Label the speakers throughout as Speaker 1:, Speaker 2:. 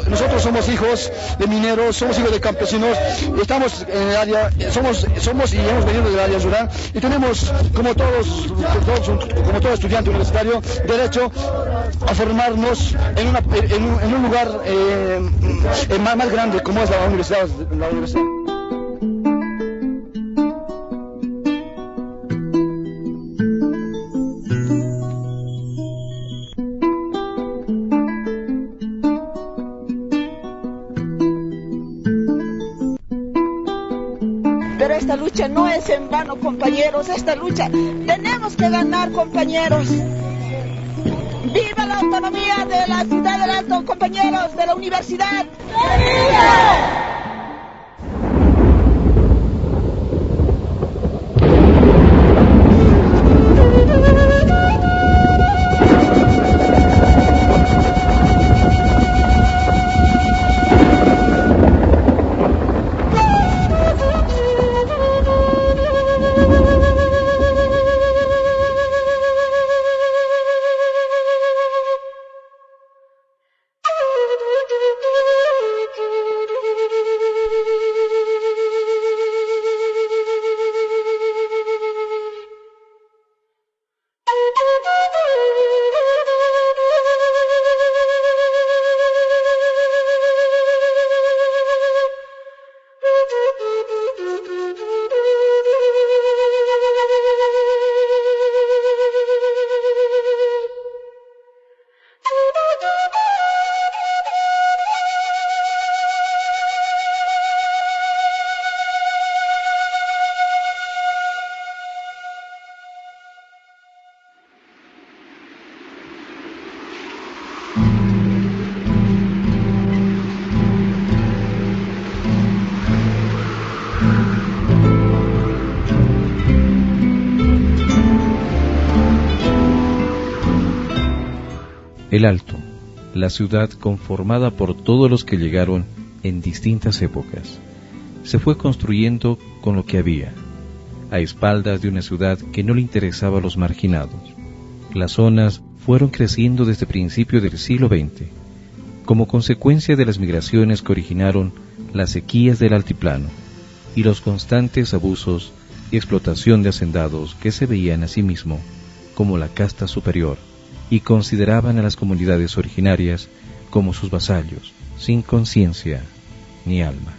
Speaker 1: Nosotros somos hijos de mineros, somos hijos de campesinos, estamos en el área, somos y hemos venido del área rural y tenemos, como todo estudiante universitario, derecho a formarnos en un lugar más grande como es la universidad.
Speaker 2: Pero esta lucha no es en vano, compañeros, esta lucha tenemos que ganar, compañeros. ¡Viva la autonomía de la ciudad del Alto, compañeros de la universidad! ¡Viva!
Speaker 3: El Alto, la ciudad conformada por todos los que llegaron en distintas épocas, se fue construyendo con lo que había, a espaldas de una ciudad que no le interesaba a los marginados. Las zonas fueron creciendo desde principios del siglo XX, como consecuencia de las migraciones que originaron las sequías del altiplano y los constantes abusos y explotación de hacendados que se veían a sí mismo como la casta superior y consideraban a las comunidades originarias como sus vasallos, sin conciencia ni alma.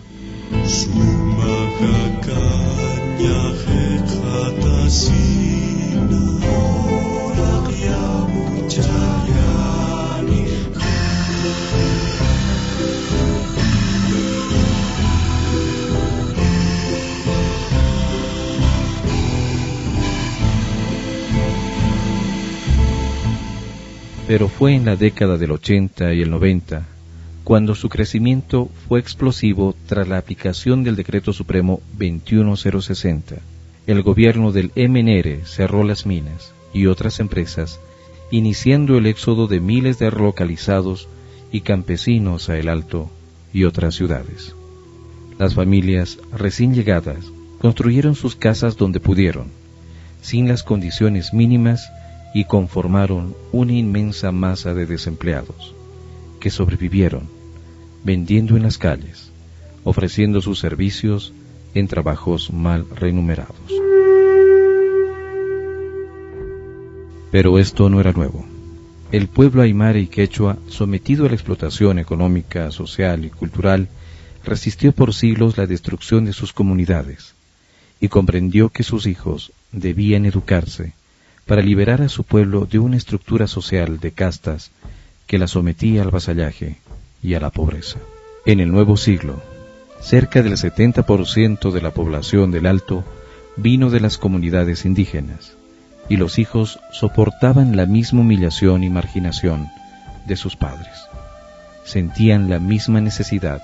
Speaker 3: Pero fue en la década del 80 y el 90 cuando su crecimiento fue explosivo tras la aplicación del Decreto Supremo 21060. El gobierno del MNR cerró las minas y otras empresas, iniciando el éxodo de miles de relocalizados y campesinos a El Alto y otras ciudades. Las familias recién llegadas construyeron sus casas donde pudieron, sin las condiciones mínimas, y conformaron una inmensa masa de desempleados, que sobrevivieron vendiendo en las calles, ofreciendo sus servicios en trabajos mal remunerados. Pero esto no era nuevo. El pueblo aymara y quechua, sometido a la explotación económica, social y cultural, resistió por siglos la destrucción de sus comunidades, y comprendió que sus hijos debían educarse para liberar a su pueblo de una estructura social de castas que la sometía al vasallaje y a la pobreza. En el nuevo siglo, cerca del 70% de la población del Alto vino de las comunidades indígenas, y los hijos soportaban la misma humillación y marginación de sus padres. Sentían la misma necesidad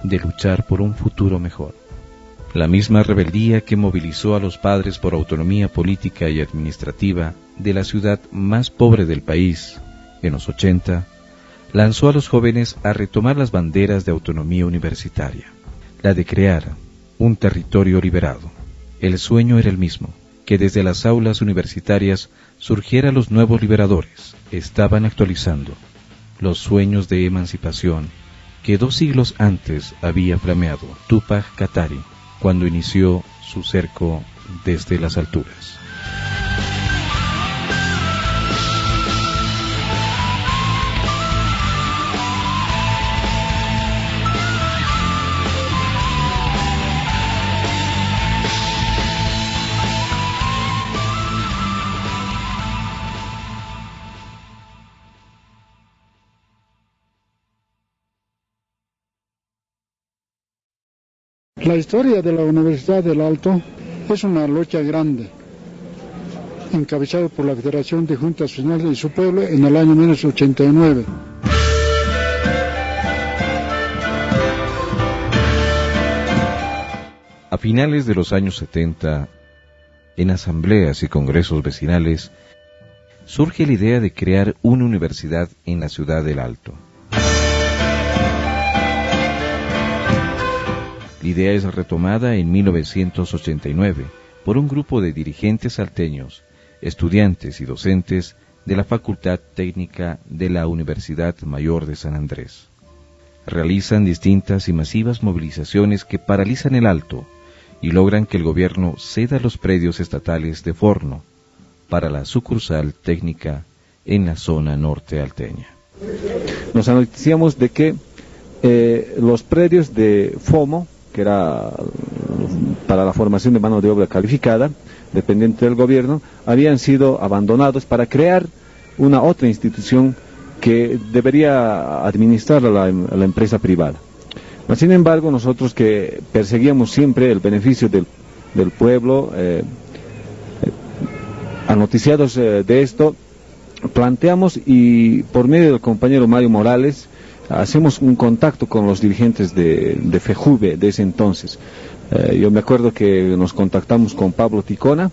Speaker 3: de luchar por un futuro mejor. La misma rebeldía que movilizó a los padres por autonomía política y administrativa de la ciudad más pobre del país, en los 80, lanzó a los jóvenes a retomar las banderas de autonomía universitaria, la de crear un territorio liberado. El sueño era el mismo, que desde las aulas universitarias surgieran los nuevos liberadores. Estaban actualizando los sueños de emancipación que 2 siglos antes había flameado Túpac Katari cuando inició su cerco desde las alturas.
Speaker 1: La historia de la Universidad del Alto es una lucha grande, encabezada por la Federación de Juntas Vecinales y su pueblo en el año 1989.
Speaker 3: A finales de los años 70, en asambleas y congresos vecinales, surge la idea de crear una universidad en la ciudad del Alto. La idea es retomada en 1989 por un grupo de dirigentes salteños, estudiantes y docentes de la Facultad Técnica de la Universidad Mayor de San Andrés. Realizan distintas y masivas movilizaciones que paralizan el Alto y logran que el gobierno ceda los predios estatales de Forno para la sucursal técnica en la zona norte alteña.
Speaker 4: Nos anunciamos de que los predios de FOMO, que era para la formación de mano de obra calificada, dependiente del gobierno, habían sido abandonados para crear una otra institución que debería administrar a la empresa privada. Sin embargo, nosotros que perseguíamos siempre el beneficio del pueblo, anoticiados de esto, planteamos y por medio del compañero Mario Morales, hacemos un contacto con los dirigentes de FEJUVE de ese entonces. Yo me acuerdo que nos contactamos con Pablo Ticona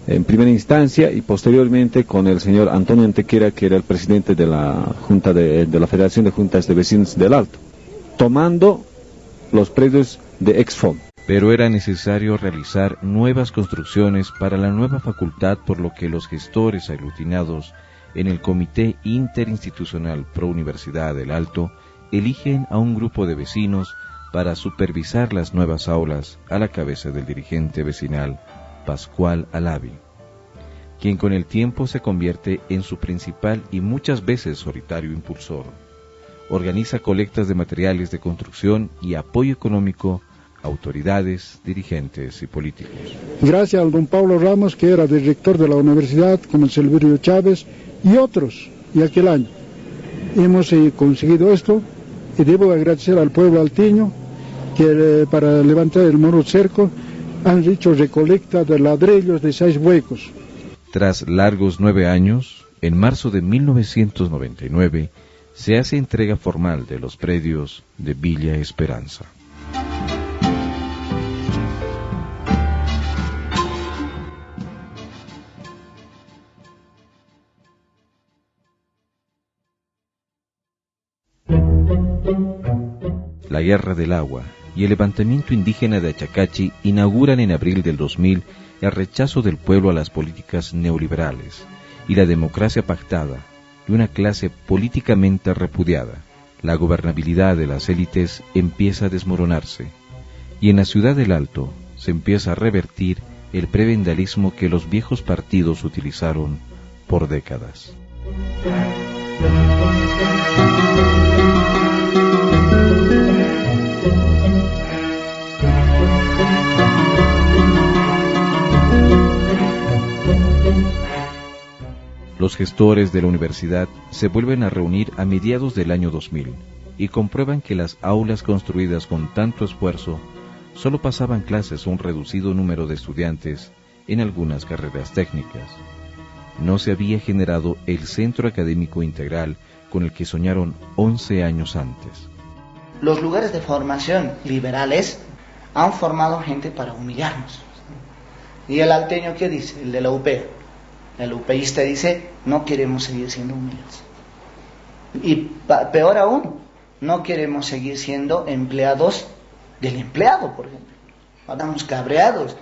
Speaker 4: en primera instancia y posteriormente con el señor Antonio Antequera, que era el presidente de la Junta de la Federación de Juntas de Vecinos del Alto, tomando los predios de Exfom.
Speaker 3: Pero era necesario realizar nuevas construcciones para la nueva facultad, por lo que los gestores aglutinados en el Comité Interinstitucional Pro Universidad del Alto eligen a un grupo de vecinos para supervisar las nuevas aulas a la cabeza del dirigente vecinal Pascual Alavi, quien con el tiempo se convierte en su principal y muchas veces solitario impulsor. Organiza colectas de materiales de construcción y apoyo económico a autoridades, dirigentes y políticos.
Speaker 1: Gracias al don Pablo Ramos, que era director de la universidad, como el Silverio Chávez y otros, y aquel año hemos conseguido esto, y debo agradecer al pueblo alteño que para levantar el muro cerco han hecho recolecta de ladrillos de 6 huecos.
Speaker 3: Tras largos 9 años, en marzo de 1999, se hace entrega formal de los predios de Villa Esperanza. La Guerra del Agua y el levantamiento indígena de Achacachi inauguran en abril del 2000 el rechazo del pueblo a las políticas neoliberales y la democracia pactada de una clase políticamente repudiada. La gobernabilidad de las élites empieza a desmoronarse y en la ciudad del Alto se empieza a revertir el prebendalismo que los viejos partidos utilizaron por décadas. Los gestores de la universidad se vuelven a reunir a mediados del año 2000 y comprueban que las aulas construidas con tanto esfuerzo solo pasaban clases a un reducido número de estudiantes en algunas carreras técnicas. No se había generado el centro académico integral con el que soñaron 11 años antes.
Speaker 5: Los lugares de formación liberales han formado gente para humillarnos. ¿Y el alteño qué dice? El de la UP. El upeísta dice, no queremos seguir siendo humildes. Y peor aún, no queremos seguir siendo empleados del empleado, por ejemplo. Estamos cabreados.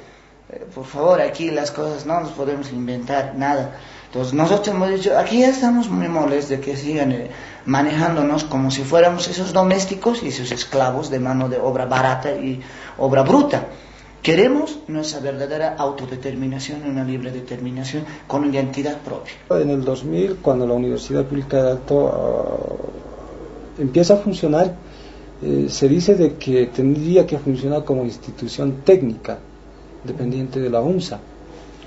Speaker 5: Por favor, aquí las cosas no nos podemos inventar nada. Entonces nosotros hemos dicho, aquí ya estamos muy molestos de que sigan manejándonos como si fuéramos esos domésticos y esos esclavos de mano de obra barata y obra bruta. Queremos nuestra verdadera autodeterminación, una libre determinación con una identidad propia.
Speaker 6: En el 2000, cuando la Universidad Pública de Alto empieza a funcionar, se dice de que tendría que funcionar como institución técnica, dependiente de la UNSA.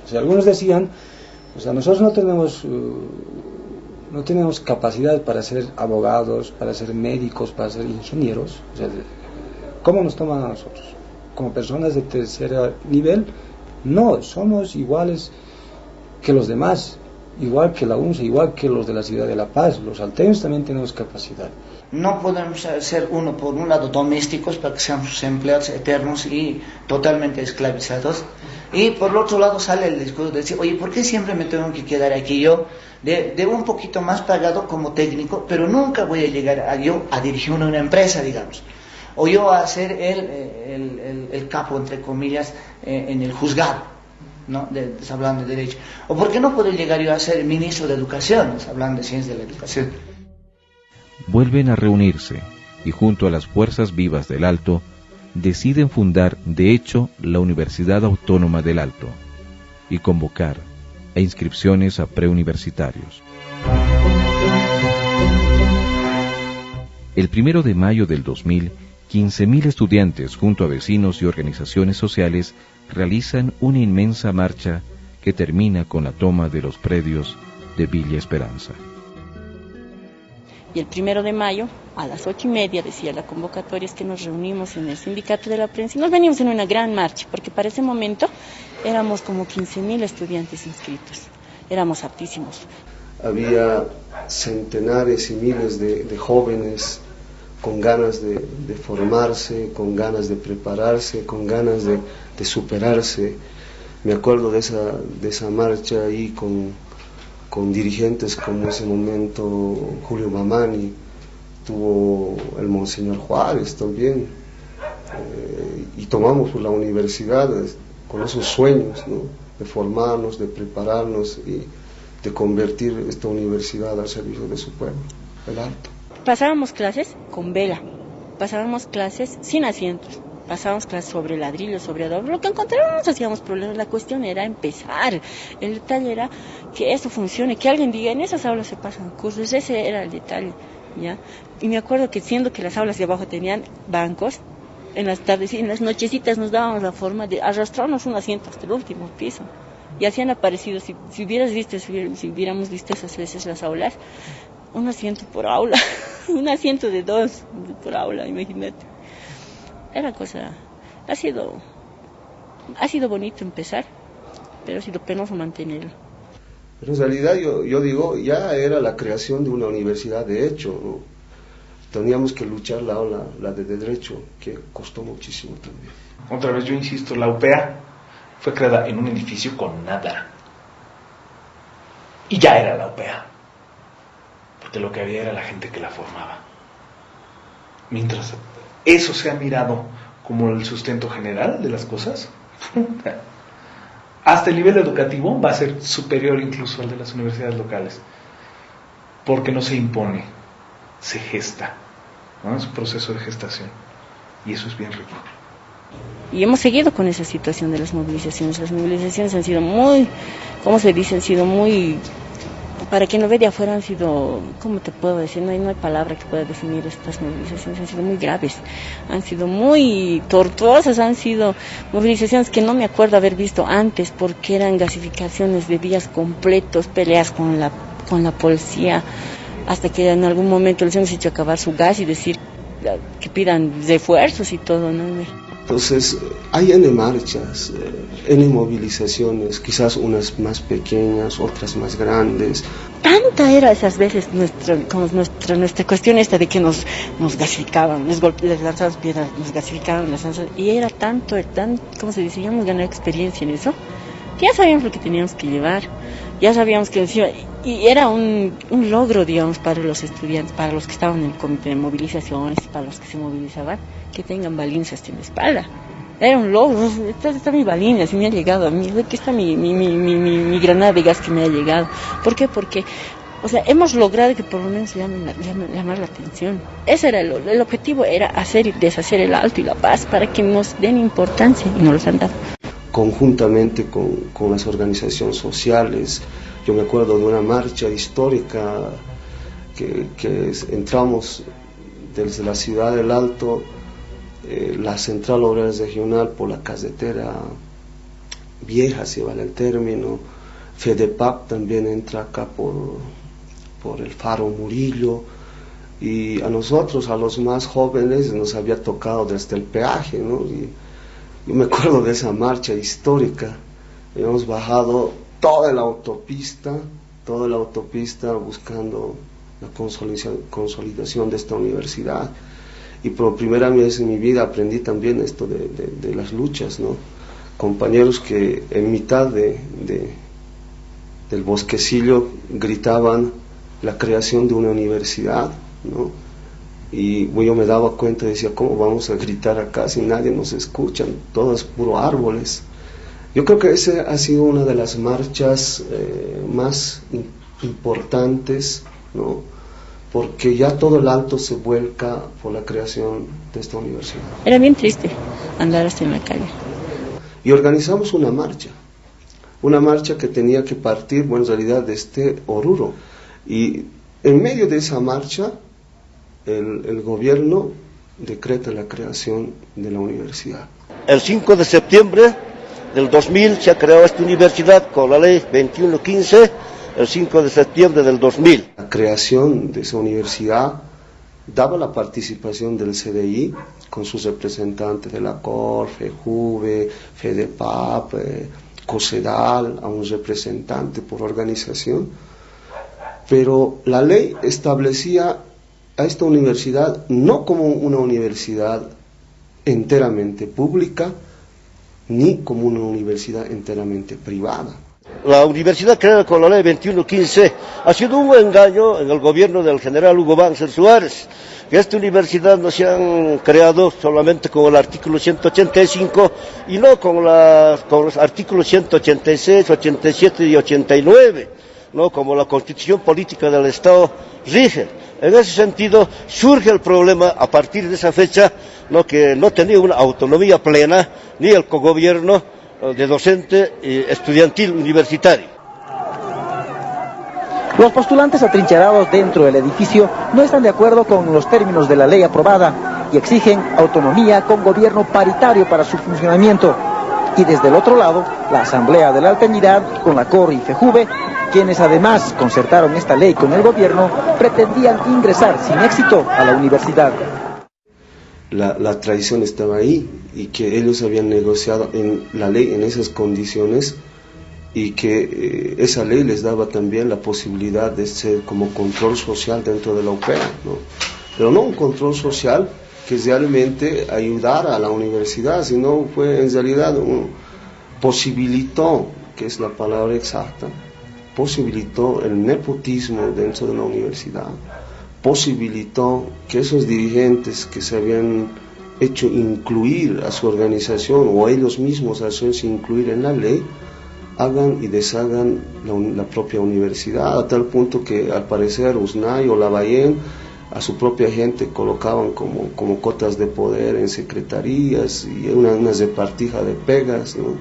Speaker 6: O sea, algunos decían, o sea, nosotros no tenemos capacidad para ser abogados, para ser médicos, para ser ingenieros. O sea, ¿cómo nos toman a nosotros? Como personas de tercer nivel, no, somos iguales que los demás, igual que la UNSA, igual que los de la ciudad de La Paz. Los salteños también tenemos capacidad.
Speaker 5: No podemos ser por un lado domésticos para que seamos sus empleados eternos y totalmente esclavizados, y por el otro lado sale el discurso de decir, oye, ¿por qué siempre me tengo que quedar aquí yo de un poquito más pagado como técnico, pero nunca voy a llegar a dirigir una empresa, digamos, o yo a ser el capo, entre comillas, en el juzgado, ¿no? Hablando de derecho, o por qué no puedo llegar yo a ser ministro de educación, hablando de ciencia de la educación.
Speaker 3: Vuelven a reunirse y junto a las fuerzas vivas del Alto deciden fundar de hecho la Universidad Autónoma del Alto y convocar a inscripciones a preuniversitarios. El 1 de mayo del 2000, 15.000 estudiantes junto a vecinos y organizaciones sociales realizan una inmensa marcha que termina con la toma de los predios de Villa Esperanza.
Speaker 7: Y el 1 de mayo, a las 8:30, decía la convocatoria, es que nos reunimos en el sindicato de la prensa y nos venimos en una gran marcha, porque para ese momento éramos como 15.000 estudiantes inscritos, éramos hartísimos.
Speaker 8: Había centenares y miles de jóvenes con ganas de formarse, con ganas de prepararse, con ganas de superarse. Me acuerdo de esa marcha ahí con dirigentes como en ese momento Julio Mamani, tuvo el Monseñor Juárez también, y tomamos la universidad con esos sueños, ¿no? De formarnos, de prepararnos y de convertir esta universidad al servicio de su pueblo, el Alto.
Speaker 7: Pasábamos clases con vela, pasábamos clases sin asientos, pasábamos clases sobre ladrillo, sobre adobe, lo que encontrábamos hacíamos problemas, la cuestión era empezar, el detalle era que eso funcione, que alguien diga, en esas aulas se pasan cursos, ese era el detalle, ¿ya? Y me acuerdo que siendo que las aulas de abajo tenían bancos, en las tardes y en las nochecitas nos dábamos la forma de arrastrarnos un asiento hasta el último piso, y así han aparecido, si hubiéramos visto esas veces las aulas, un asiento por aula, un asiento de 2 por aula, imagínate. Era cosa, ha sido bonito empezar, pero ha sido penoso mantenerlo.
Speaker 8: Pero en realidad yo digo, ya era la creación de una universidad de hecho, ¿no? Teníamos que luchar la de derecho, que costó muchísimo también.
Speaker 9: Otra vez yo insisto, la UPEA fue creada en un edificio con nada. Y ya era la UPEA, porque lo que había era la gente que la formaba. Mientras eso se ha mirado como el sustento general de las cosas, hasta el nivel educativo va a ser superior incluso al de las universidades locales, porque no se impone, se gesta, ¿no? Es un proceso de gestación, y eso es bien rico.
Speaker 7: Y hemos seguido con esa situación de las movilizaciones. Las movilizaciones han sido muy, ¿cómo se dice? Han sido muy, para quien lo ve de afuera han sido, ¿cómo te puedo decir? No hay palabra que pueda definir estas movilizaciones. Han sido muy graves, han sido muy tortuosas, han sido movilizaciones que no me acuerdo haber visto antes, porque eran gasificaciones de días completos, peleas con la policía, hasta que en algún momento les hemos hecho acabar su gas y decir que pidan refuerzos y todo, ¿no?
Speaker 8: Entonces, hay N marchas, N movilizaciones, quizás unas más pequeñas, otras más grandes.
Speaker 7: Tanta era esas veces nuestra cuestión esta de que nos gasificaban, les lanzaban piedras, nos gasificaban, y era tanto, ¿cómo se dice? Ya hemos ganado experiencia en eso, que ya sabíamos lo que teníamos que llevar, ya sabíamos que encima, y era un logro, digamos, para los estudiantes, para los que estaban en el comité de movilizaciones, para los que se movilizaban, que tengan balizas en la espalda, Era un logro. Está mi balina, si me ha llegado a mí. Aquí está mi granada de gas que me ha llegado. ¿Por qué? Porque, o sea, hemos logrado que por lo menos llamar la atención. Ese era el objetivo, era hacer y deshacer el Alto y La Paz para que nos den importancia, y nos los han dado.
Speaker 8: Conjuntamente con las organizaciones sociales, yo me acuerdo de una marcha histórica que entramos desde la ciudad del Alto, la Central Obrera Regional por la carretera vieja, si vale el término. FEDEPAP también entra acá por el Faro Murillo, y a nosotros, a los más jóvenes, nos había tocado desde el peaje, ¿no? Y yo me acuerdo de esa marcha histórica. Habíamos bajado toda la autopista buscando la consolidación de esta universidad. Y por primera vez en mi vida aprendí también esto de las luchas, ¿no? Compañeros que en mitad del bosquecillo gritaban la creación de una universidad, ¿no? Y yo me daba cuenta y decía, ¿cómo vamos a gritar acá si nadie nos escucha? Todo es puro árboles. Yo creo que esa ha sido una de las marchas más importantes, ¿no? Porque ya todo el Alto se vuelca por la creación de esta universidad.
Speaker 7: Era bien triste andar hasta en la calle.
Speaker 8: Y organizamos una marcha que tenía que partir, bueno, en realidad desde Oruro. Y en medio de esa marcha, el gobierno decreta la creación de la universidad.
Speaker 10: El 5 de septiembre del 2000 se ha creado esta universidad con la ley 2115, el 5 de septiembre del 2000.
Speaker 8: La creación de esa universidad daba la participación del CDI con sus representantes de la COR, FEJUVE, FEDEPAP, COSEDAL, a un representante por organización, pero la ley establecía a esta universidad no como una universidad enteramente pública, ni como una universidad enteramente privada.
Speaker 10: La universidad creada con la ley 2115 ha sido un engaño en el gobierno del general Hugo Banzer Suárez, que esta universidad no se han creado solamente con el artículo 185 y no con los artículos 186, 87 y 89, no como la Constitución Política del Estado rige. En ese sentido surge el problema a partir de esa fecha, ¿no? Que no tenía una autonomía plena ni el cogobierno de docente estudiantil universitario.
Speaker 11: Los postulantes atrincherados dentro del edificio no están de acuerdo con los términos de la ley aprobada y exigen autonomía con gobierno paritario para su funcionamiento. Y desde el otro lado, la Asamblea de la Altañidad con la COR y FEJUVE, quienes además concertaron esta ley con el gobierno, pretendían ingresar sin éxito a la universidad.
Speaker 8: La traición estaba ahí y que ellos habían negociado en la ley en esas condiciones y que esa ley les daba también la posibilidad de ser como control social dentro de la UPEA, ¿no? Pero no un control social que realmente ayudara a la universidad, sino fue en realidad posibilitó, que es la palabra exacta, posibilitó el nepotismo dentro de la universidad, posibilitó que esos dirigentes que se habían hecho incluir a su organización o ellos mismos hacerse incluir en la ley, hagan y deshagan la propia universidad, a tal punto que al parecer USNAI o Lavallén a su propia gente colocaban como cotas de poder en secretarías y una repartija de pegas, ¿no?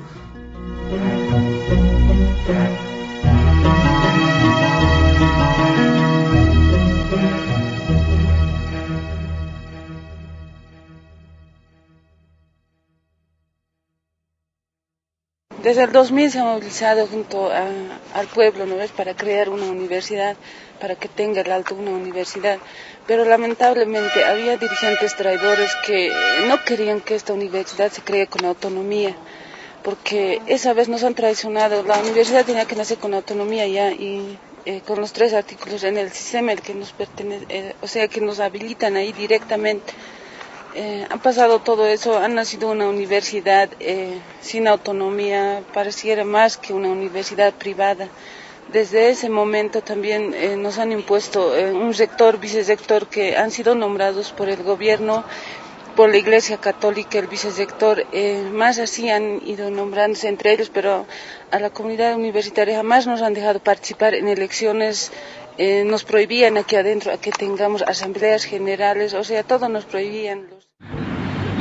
Speaker 12: Desde el 2000 se ha movilizado junto al pueblo, ¿no ves?, para crear una universidad, para que tenga el Alto una universidad, pero lamentablemente había dirigentes traidores que no querían que esta universidad se cree con autonomía, porque esa vez nos han traicionado. La universidad tenía que nacer con autonomía ya, y con los 3 artículos en el CISEMEL que nos pertenece, o sea, que nos habilitan ahí directamente. Han pasado todo eso, han nacido una universidad sin autonomía, pareciera más que una universidad privada. Desde ese momento también nos han impuesto un rector, vicerrector, que han sido nombrados por el gobierno por la Iglesia Católica, el vicerrector, más así han ido nombrándose entre ellos, pero a la comunidad universitaria jamás nos han dejado participar en elecciones. Nos prohibían aquí adentro a que tengamos asambleas generales, o sea, todo nos prohibían.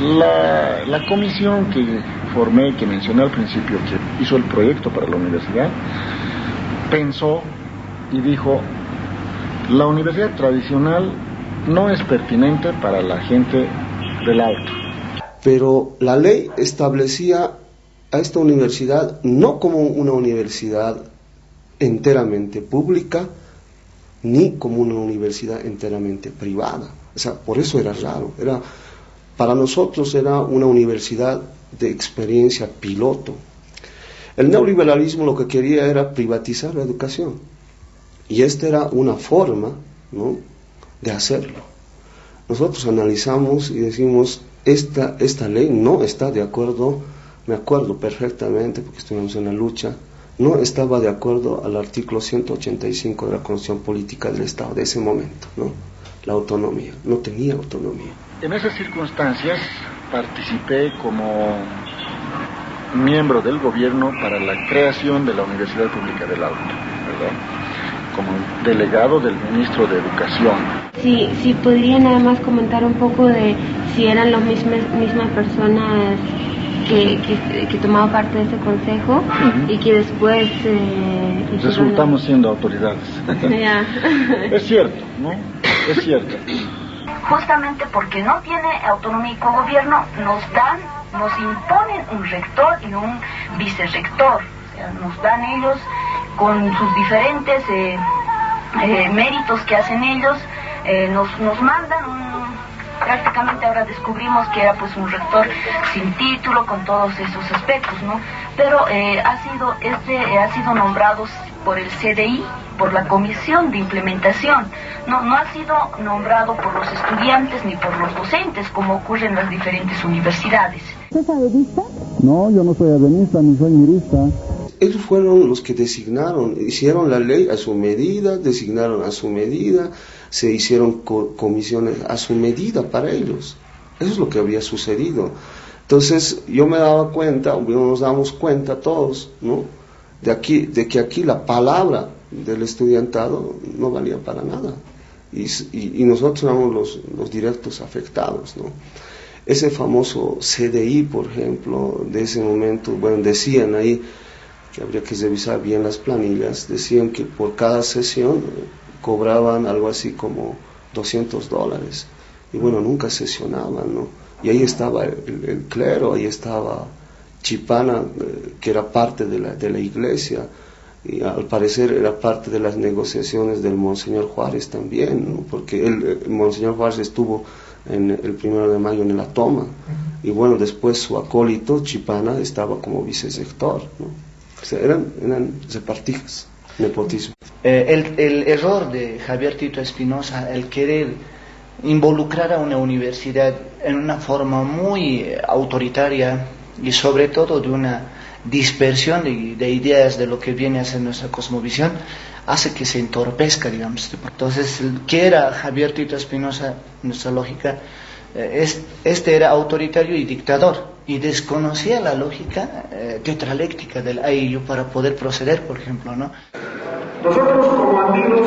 Speaker 13: La comisión que formé, que mencioné al principio, que hizo el proyecto para la universidad, pensó y dijo: la universidad tradicional no es pertinente para la gente del Alto.
Speaker 8: Pero la ley establecía a esta universidad no como una universidad enteramente pública, ni como una universidad enteramente privada. O sea, por eso era raro. Para nosotros era una universidad de experiencia piloto. El neoliberalismo lo que quería era privatizar la educación. Y esta era una forma, ¿no?, de hacerlo. Nosotros analizamos y decimos, esta ley no está de acuerdo, me acuerdo perfectamente porque estuvimos en la lucha, no estaba de acuerdo al artículo 185 de la Constitución Política del Estado de ese momento, ¿no? La autonomía, no tenía autonomía.
Speaker 13: En esas circunstancias participé como miembro del gobierno para la creación de la Universidad Pública del Alto, ¿verdad?, como delegado del ministro de Educación.
Speaker 14: Sí, podría nada más comentar un poco de si eran las mismas personas que tomaban parte de ese consejo y que después...
Speaker 13: resultamos siendo autoridades. Es cierto, ¿no? Es cierto.
Speaker 15: Justamente porque no tiene autonomía y cogobierno, nos imponen un rector y un vicerrector. O sea, nos dan ellos con sus diferentes méritos que hacen ellos, nos mandan prácticamente ahora descubrimos que era pues un rector sin título con todos esos aspectos, ¿no? Pero ha sido nombrado por el CDI, por la Comisión de Implementación, no ha sido nombrado por los estudiantes ni por los docentes como ocurre en las diferentes universidades.
Speaker 16: ¿Usted es adenista? No, yo no soy adenista ni soy mirista.
Speaker 8: Ellos fueron los que designaron, hicieron la ley a su medida, designaron a su medida, se hicieron comisiones a su medida para ellos. Eso es lo que había sucedido. Entonces yo me daba cuenta, nos damos cuenta todos, ¿no?, de que aquí la palabra del estudiantado no valía para nada. Y nosotros éramos los directos afectados, ¿no? Ese famoso CDI, por ejemplo, de ese momento, bueno, decían ahí que habría que revisar bien las planillas, decían que por cada sesión cobraban algo así como $200, y bueno, nunca sesionaban, ¿no? Y ahí estaba el clero, ahí estaba Chipana, que era parte de la iglesia, y al parecer era parte de las negociaciones del Monseñor Juárez también, ¿no?, porque el Monseñor Juárez estuvo el 1 de mayo en la toma, y bueno, después su acólito Chipana estaba como vicerrector, ¿no? O sea, eran repartijas, nepotismo.
Speaker 5: El error de Javier Tito Espinosa, el querer involucrar a una universidad en una forma muy autoritaria y sobre todo de una dispersión de ideas de lo que viene a ser nuestra cosmovisión, hace que se entorpezca, digamos. Entonces, ¿qué era Javier Tito Espinosa? Nuestra lógica, este era autoritario y dictador, y desconocía la lógica tetraléctica del AIU para poder proceder, por ejemplo, ¿no?
Speaker 17: Nosotros como andinos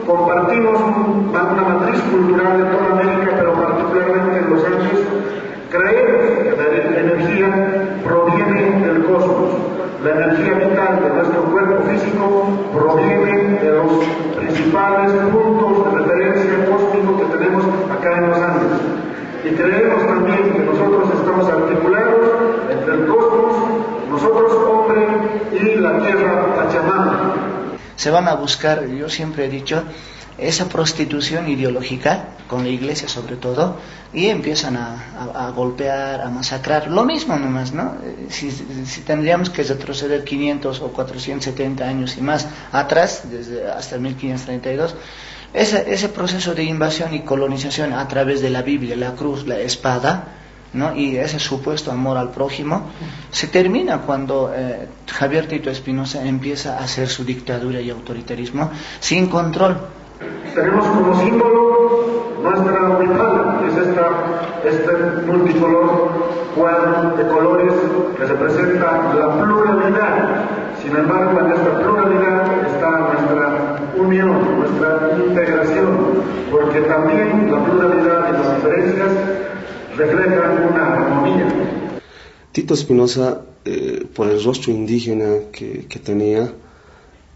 Speaker 17: compartimos una matriz cultural de toda América, pero particularmente en los Andes. Creemos que la energía proviene del cosmos. La energía vital de nuestro cuerpo físico proviene de los principales puntos de referencia cósmico que tenemos acá en los Andes. Y creemos también que nosotros estamos articulados entre el cosmos, nosotros hombre, y la tierra Pachamama.
Speaker 5: Se van a buscar, yo siempre he dicho, esa prostitución ideológica, con la iglesia sobre todo, y empiezan a golpear, a masacrar, lo mismo nomás, ¿no? Si tendríamos que retroceder 500 o 470 años y más atrás, hasta 1532, ese proceso de invasión y colonización a través de la Biblia, la cruz, la espada, ¿no?, y ese supuesto amor al prójimo, se termina cuando Javier Tito Espinosa empieza a hacer su dictadura y autoritarismo sin control.
Speaker 17: Tenemos como símbolo nuestra huipala, que es esta Sin embargo, en esta pluralidad está nuestra unión, nuestra integración, porque también la pluralidad y las diferencias reflejan una armonía.
Speaker 8: Tito Espinosa, por el rostro indígena que tenía,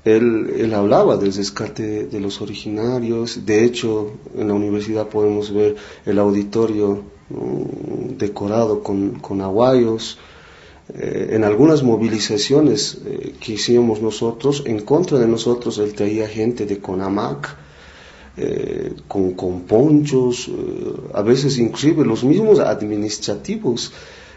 Speaker 8: él hablaba del rescate de los originarios. De hecho, en la universidad podemos ver el auditorio decorado con aguayos. En algunas movilizaciones que hicimos nosotros, en contra de nosotros, él traía gente de CONAMAC, con ponchos, a veces inclusive los mismos administrativos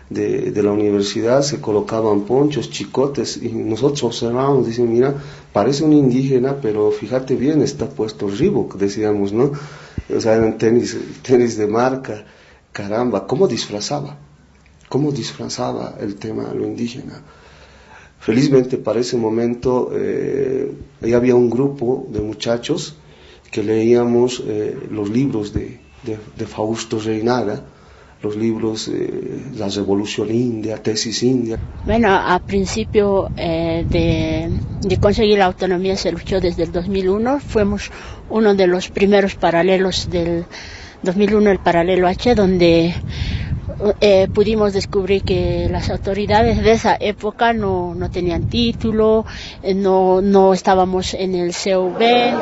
Speaker 8: de la universidad se colocaban ponchos, chicotes, y nosotros observábamos, decíamos, mira, parece un indígena, pero fíjate bien, está puesto Reebok, decíamos, ¿no? O sea, eran tenis de marca, caramba, ¿cómo disfrazaba el tema de lo indígena? Felizmente para ese momento ahí había un grupo de muchachos que leíamos los libros de Fausto Reinaga, los libros La Revolución India, Tesis India.
Speaker 7: Bueno, a principio de conseguir la autonomía se luchó desde el 2001, fuimos uno de los primeros paralelos del 2001, el paralelo H, donde pudimos descubrir que las autoridades de esa época no tenían título, no estábamos en el CV.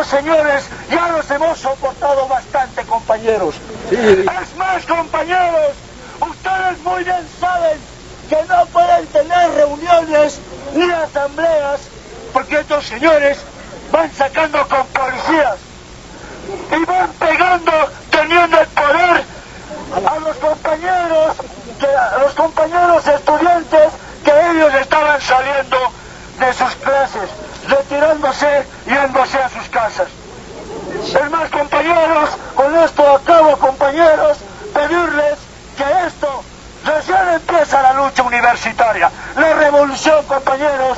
Speaker 18: Señores, ya los hemos soportado bastante, compañeros. Sí. Es más, compañeros, ustedes muy bien saben que no pueden tener reuniones ni asambleas porque estos señores van sacando con policías y van pegando, teniendo el poder a los compañeros estudiantes que ellos estaban saliendo de sus clases, retirándose, yéndose a sus casas. Es más, compañeros, con esto acabo, compañeros, pedirles que esto recién empieza la lucha universitaria, la revolución, compañeros.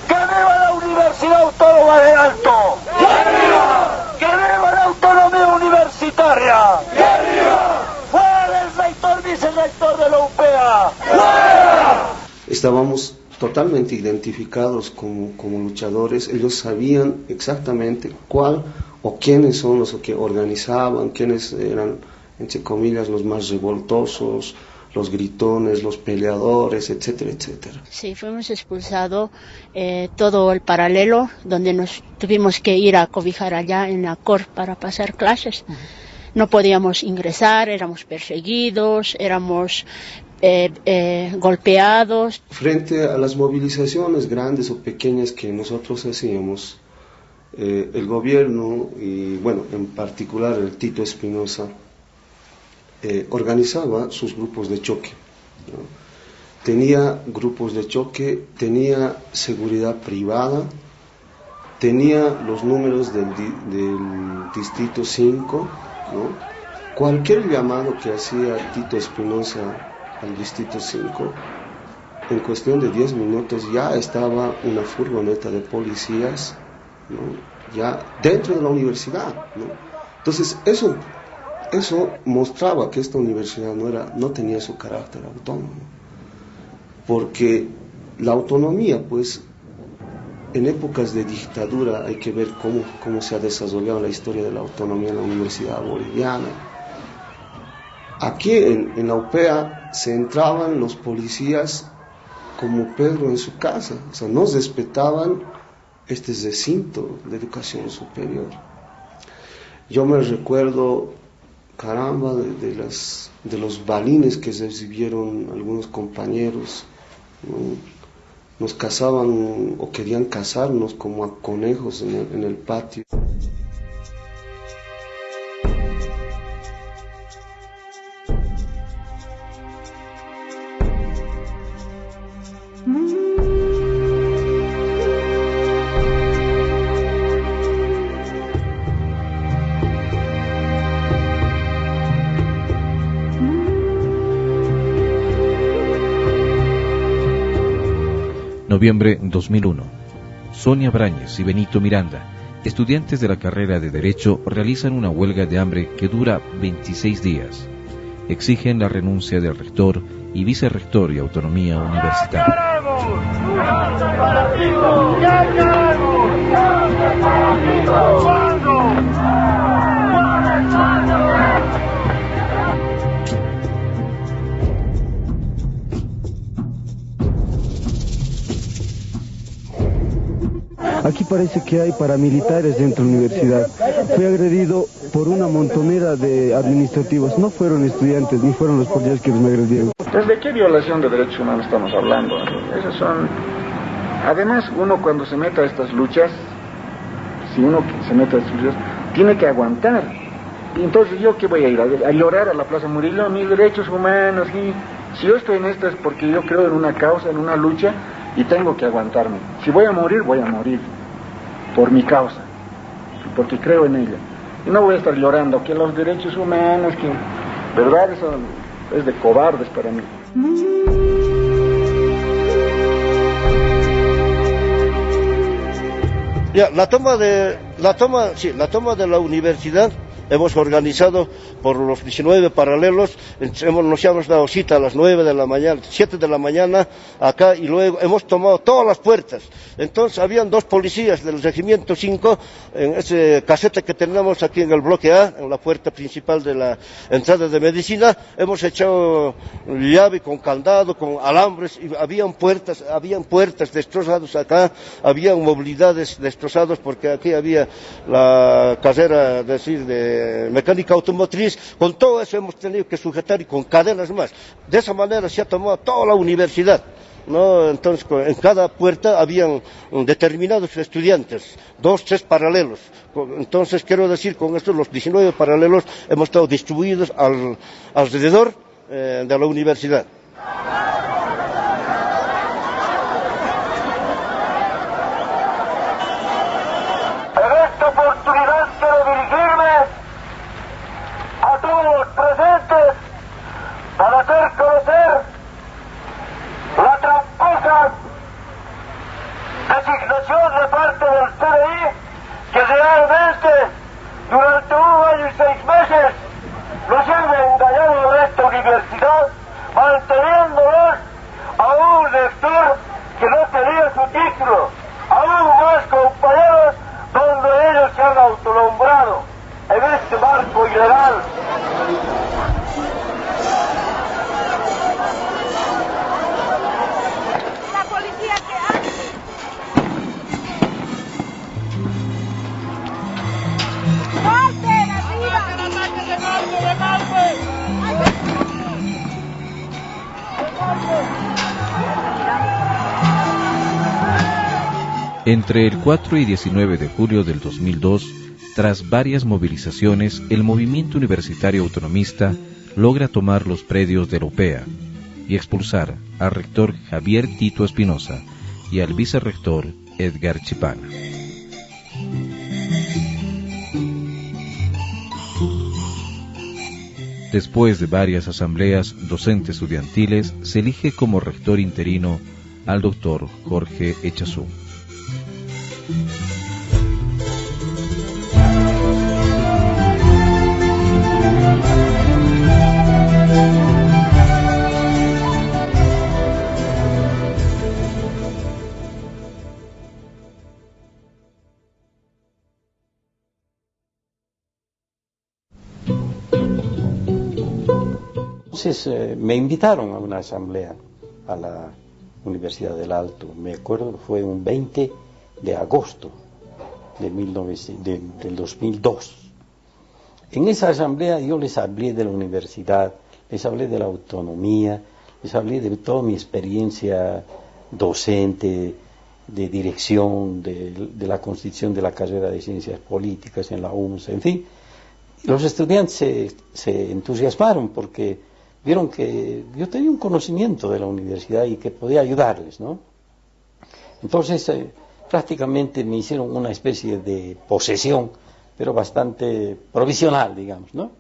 Speaker 18: ¡Que viva la Universidad Autónoma de Alto! ¡Que viva! ¡Que viva la autonomía universitaria! ¡Que viva! ¡Fuera el rector, vicerrector de la UPEA! ¡Fuera!
Speaker 8: Estábamos totalmente identificados como luchadores. Ellos sabían exactamente cuál o quiénes son los que organizaban, quiénes eran, entre comillas, los más revoltosos, los gritones, los peleadores, etcétera, etcétera.
Speaker 7: Sí, fuimos expulsados todo el paralelo, donde nos tuvimos que ir a cobijar allá en la COR para pasar clases. No podíamos ingresar, éramos perseguidos, éramos golpeados.
Speaker 8: Frente a las movilizaciones grandes o pequeñas que nosotros hacíamos, el gobierno, y bueno, en particular el Tito Espinosa, organizaba sus grupos de choque, ¿no? Tenía grupos de choque, tenía seguridad privada, tenía los números del distrito 5, ¿no? Cualquier llamado que hacía Tito Espinosa al distrito 5, en cuestión de 10 minutos ya estaba una furgoneta de policías, ¿no? Ya dentro de la universidad, ¿no? Entonces eso mostraba que esta universidad no tenía su carácter autónomo, porque la autonomía, pues, en épocas de dictadura hay que ver cómo se ha desarrollado la historia de la autonomía en la Universidad Boliviana. Aquí en la UPEA se entraban los policías como Pedro en su casa, o sea, no respetaban este recinto de educación superior. Yo me recuerdo, caramba, de los balines que recibieron algunos compañeros, ¿no? Nos cazaban o querían cazarnos como a conejos en el patio.
Speaker 3: Noviembre 2001. Sonia Brañez y Benito Miranda, estudiantes de la carrera de Derecho, realizan una huelga de hambre que dura 26 días. Exigen la renuncia del rector y vicerrector y autonomía universitaria.
Speaker 16: Aquí parece que hay paramilitares dentro de la universidad. Fui agredido por una montonera de administrativos. No fueron estudiantes, ni fueron los policías quienes me agredieron.
Speaker 13: Entonces, ¿de qué violación de derechos humanos estamos hablando? Esas son... Además, uno cuando se mete a estas luchas, si uno se mete a estas luchas, tiene que aguantar. Y entonces, ¿yo qué voy a ir? ¿A llorar a la Plaza Murillo? Mis derechos humanos. Y si yo estoy en esto es porque yo creo en una causa, en una lucha, y tengo que aguantarme. Si voy a morir por mi causa, porque creo en ella. Y no voy a estar llorando que los derechos humanos, que... ¿Verdad? Eso es de cobardes para mí.
Speaker 10: Ya, la toma de la universidad hemos organizado por los 19 paralelos, nos hemos dado cita a las 9 de la mañana, 7 de la mañana acá, y luego hemos tomado todas las puertas. Entonces habían dos policías del regimiento 5 en ese casete que tenemos aquí en el bloque A, en la puerta principal de la entrada de medicina. Hemos echado llave con candado, con alambres, y habían puertas destrozadas acá, habían movilidades destrozadas porque aquí había la carrera, de mecánica automotriz. Con todo eso hemos tenido que sujetar, y con cadenas más. De esa manera se ha tomado toda la universidad, ¿no? Entonces, en cada puerta habían determinados estudiantes, 2, 3 paralelos. Entonces, quiero decir, con esto los 19 paralelos hemos estado distribuidos alrededor de la universidad.
Speaker 18: En esta oportunidad quiero dirigirme a todos los presentes para hacer conocer la tramposa designación de parte del CNI, que realmente durante 1 año y 6 meses nos han engañado a esta universidad, manteniéndonos a un rector que no tenía su título, aún más compañeros donde ellos se han autonombrado en este marco ilegal.
Speaker 2: La policía que hace. ¡Golpe! ¡Arriba!
Speaker 3: Entre el 4 y 19 de julio del 2002, tras varias movilizaciones, el movimiento universitario autonomista logra tomar los predios de la UPEA y expulsar al rector Javier Tito Espinosa y al vicerrector Edgar Chipana. Después de varias asambleas docentes estudiantiles, se elige como rector interino al doctor Jorge Echazú.
Speaker 19: Entonces me invitaron a una asamblea a la Universidad del Alto, me acuerdo, fue un 20 de agosto del 2002. En esa asamblea yo les hablé de la universidad, les hablé de la autonomía, les hablé de toda mi experiencia docente, de dirección, de la constitución de la carrera de Ciencias Políticas en la UNSA, en fin. Los estudiantes se entusiasmaron porque vieron que yo tenía un conocimiento de la universidad y que podía ayudarles, ¿no? Entonces, prácticamente me hicieron una especie de posesión, pero bastante provisional, digamos, ¿no?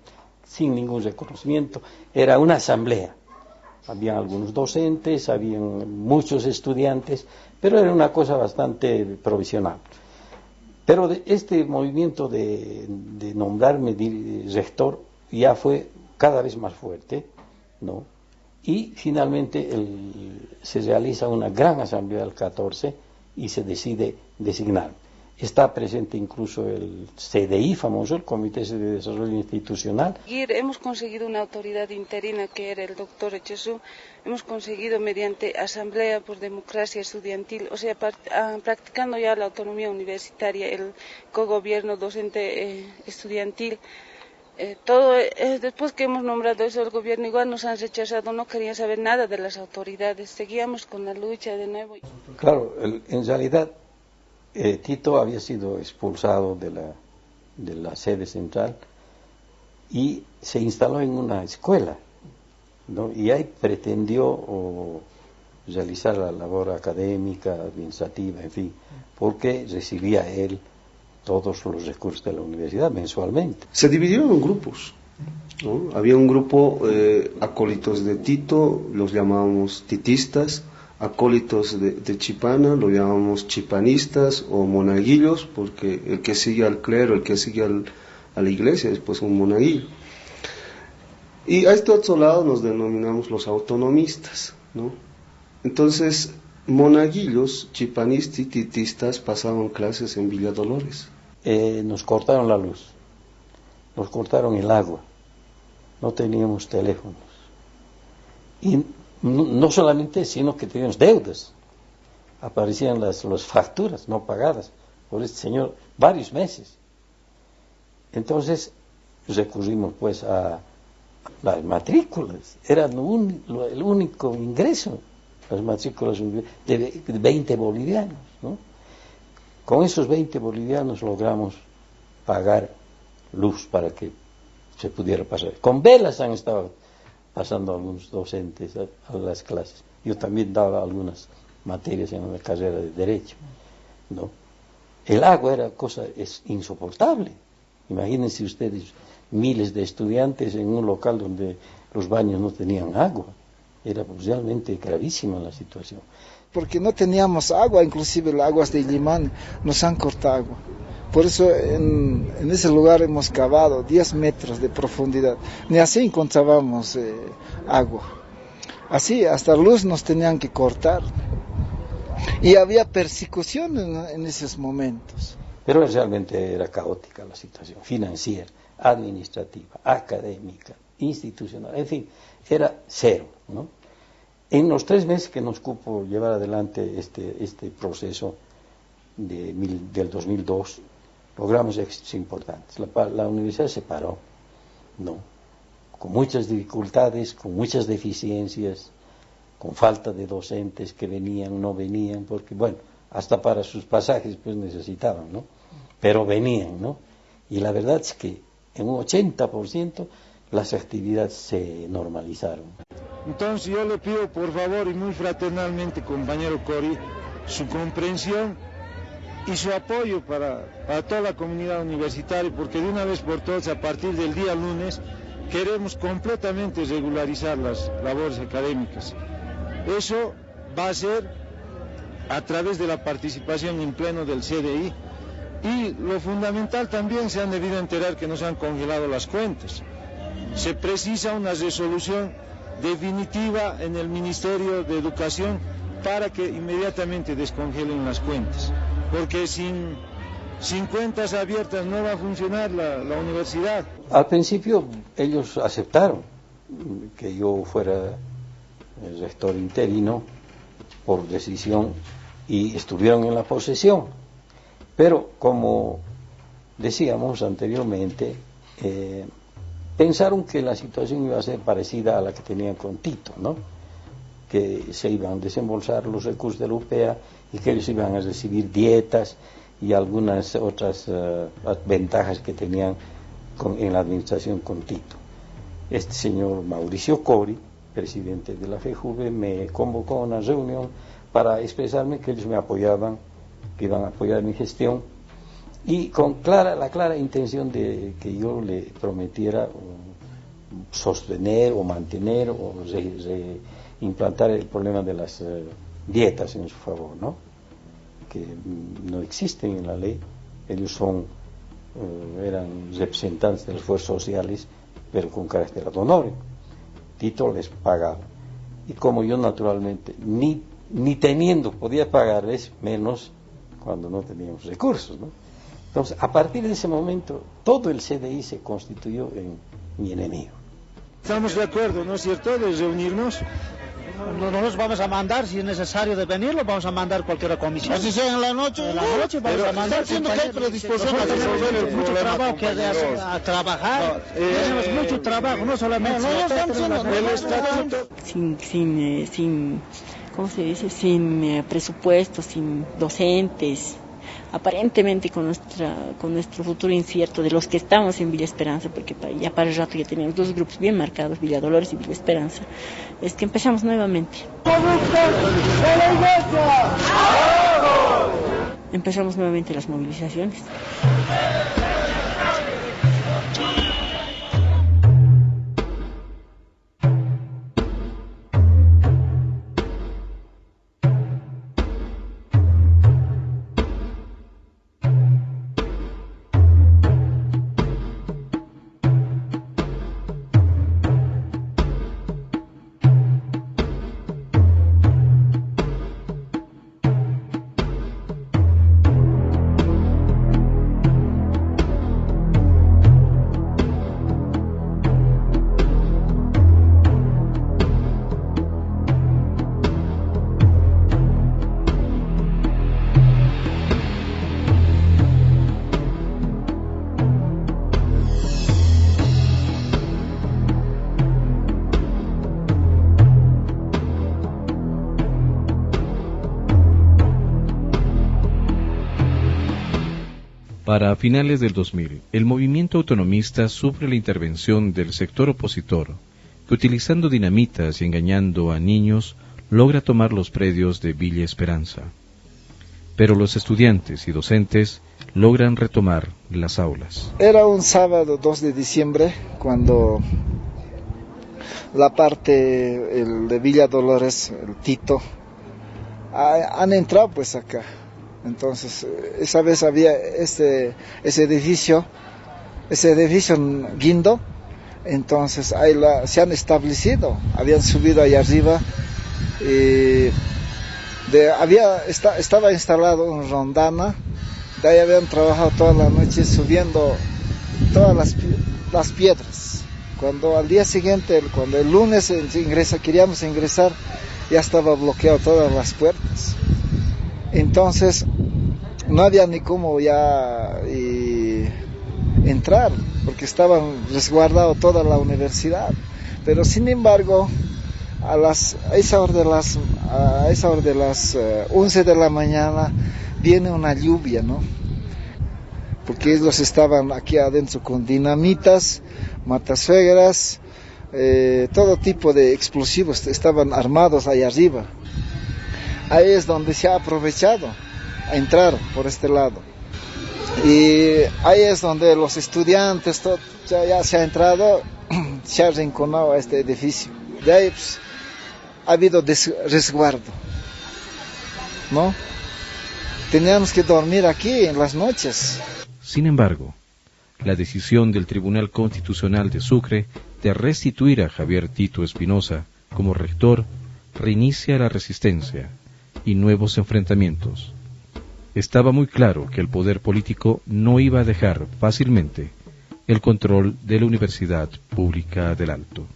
Speaker 19: Sin ningún reconocimiento. Era una asamblea. Habían algunos docentes, habían muchos estudiantes, pero era una cosa bastante provisional. Pero este movimiento de nombrarme rector ya fue cada vez más fuerte, ¿no? Y finalmente se realiza una gran asamblea del 14 y se decide designar. Está presente incluso el CDI famoso, el Comité de Desarrollo Institucional.
Speaker 12: Hemos conseguido una autoridad interina que era el doctor Echezú. Hemos conseguido mediante asamblea por democracia estudiantil, o sea, practicando ya la autonomía universitaria, el cogobierno docente estudiantil. Después que hemos nombrado eso al gobierno, igual nos han rechazado, no querían saber nada de las autoridades. Seguíamos con la lucha de nuevo.
Speaker 19: Claro, en realidad Tito había sido expulsado de la sede central y se instaló en una escuela, ¿no? Y ahí pretendió realizar la labor académica, administrativa, en fin, porque recibía él todos los recursos de la universidad mensualmente.
Speaker 8: Se dividieron en grupos, ¿no? Había un grupo acólitos de Tito, los llamábamos titistas, acólitos de Chipana, lo llamamos chipanistas o monaguillos, porque el que sigue al clero, el que sigue a la iglesia es pues un monaguillo. Y a este otro lado nos denominamos los autonomistas, ¿no? Entonces, monaguillos, chipanistas y titistas pasaban clases en Villa Dolores.
Speaker 19: Nos cortaron la luz, nos cortaron el agua, no teníamos teléfonos. Y no solamente, sino que teníamos deudas. Aparecían las facturas no pagadas por este señor varios meses. Entonces recurrimos pues a las matrículas. Era el único ingreso, las matrículas de 20 bolivianos, ¿no? Con esos 20 bolivianos logramos pagar luz para que se pudiera pasar. Con velas han estado pasando algunos docentes a las clases. Yo también daba algunas materias en la carrera de Derecho, ¿no? El agua era insoportable. Imagínense ustedes miles de estudiantes en un local donde los baños no tenían agua. Era realmente gravísima la situación.
Speaker 20: Porque no teníamos agua, inclusive las aguas de Illimani nos han cortado agua. Por eso en ese lugar hemos cavado 10 metros de profundidad. Ni así encontrábamos agua. Así, hasta luz nos tenían que cortar. Y había persecución en esos momentos.
Speaker 19: Pero realmente era caótica la situación, financiera, administrativa, académica, institucional, en fin, era cero, ¿no? En los 3 meses que nos cupo llevar adelante este proceso del 2002, logramos éxitos importantes. La universidad se paró, ¿no? Con muchas dificultades, con muchas deficiencias, con falta de docentes que venían, no venían, porque, bueno, hasta para sus pasajes pues necesitaban, ¿no? Pero venían, ¿no? Y la verdad es que en un 80% las actividades se normalizaron.
Speaker 16: Entonces yo le pido por favor y muy fraternalmente, compañero Cori, su comprensión y su apoyo para toda la comunidad universitaria, porque de una vez por todas, a partir del día lunes, queremos completamente regularizar las labores académicas. Eso va a ser a través de la participación en pleno del CDI, y lo fundamental también, se han debido enterar que nos han congelado las cuentas. Se precisa una resolución definitiva en el Ministerio de Educación para que inmediatamente descongelen las cuentas, porque sin cuentas abiertas no va a funcionar la universidad.
Speaker 19: Al principio ellos aceptaron que yo fuera el rector interino por decisión y estuvieron en la posesión, Pero como decíamos anteriormente, pensaron que la situación iba a ser parecida a la que tenían con Tito, ¿no? Que se iban a desembolsar los recursos de la UPEA y que ellos iban a recibir dietas y algunas otras ventajas que tenían en la administración con Tito. Este señor Mauricio Cori, presidente de la FEJUVE, me convocó a una reunión para expresarme que ellos me apoyaban, que iban a apoyar mi gestión, y con la clara intención de que yo le prometiera sostener o mantener o implantar el problema de las dietas en su favor, ¿no? Que no existen en la ley. Ellos eran representantes de los esfuerzos sociales, pero con carácter ad honorem. Tito les pagaba, y como yo naturalmente ni teniendo podía pagarles, menos cuando no teníamos recursos, ¿no? Entonces, a partir de ese momento, todo el CDI se constituyó en mi enemigo.
Speaker 16: Estamos de acuerdo, ¿no es cierto?, de reunirnos.
Speaker 21: No nos vamos a mandar, si es necesario de venirlo, vamos a mandar cualquier comisión.
Speaker 16: Así sea en la noche.
Speaker 21: En la noche vamos a mandar.
Speaker 16: Haciendo que hay predisposición a resolver el
Speaker 21: mucho
Speaker 16: problema,
Speaker 21: trabajo que a trabajar. Tenemos mucho trabajo, no solamente.
Speaker 7: Sin ¿cómo se dice? Sin presupuesto, sin docentes. Aparentemente con nuestro futuro incierto de los que estamos en Villa Esperanza, porque ya para el rato ya teníamos dos grupos bien marcados, Villa Dolores y Villa Esperanza, es que empezamos nuevamente. Empezamos nuevamente las movilizaciones.
Speaker 3: Para finales del 2000, el movimiento autonomista sufre la intervención del sector opositor, que utilizando dinamitas y engañando a niños, logra tomar los predios de Villa Esperanza. Pero los estudiantes y docentes logran retomar las aulas.
Speaker 20: Era un sábado 2 de diciembre cuando la parte de Villa Dolores, el Tito, han entrado pues acá. Entonces, esa vez había ese edificio guindo, entonces ahí se han establecido, habían subido allá arriba, y estaba instalado un rondana, de ahí habían trabajado toda la noche subiendo todas las piedras. Cuando al día siguiente, cuando el lunes queríamos ingresar, ya estaba bloqueado todas las puertas. Entonces no había ni cómo ya entrar, porque estaban resguardado toda la universidad. Pero sin embargo, a esa hora de las 11 de la mañana viene una lluvia, ¿no? Porque ellos estaban aquí adentro con dinamitas, matasuegras, todo tipo de explosivos estaban armados ahí arriba. Ahí es donde se ha aprovechado a entrar por este lado. Y ahí es donde los estudiantes, ya se ha entrado, se ha arrinconado a este edificio. De ahí pues, ha habido resguardo, ¿no? Teníamos que dormir aquí en las noches.
Speaker 3: Sin embargo, la decisión del Tribunal Constitucional de Sucre de restituir a Javier Tito Espinosa como rector reinicia la resistencia y nuevos enfrentamientos. Estaba muy claro que el poder político no iba a dejar fácilmente el control de la Universidad Pública del Alto.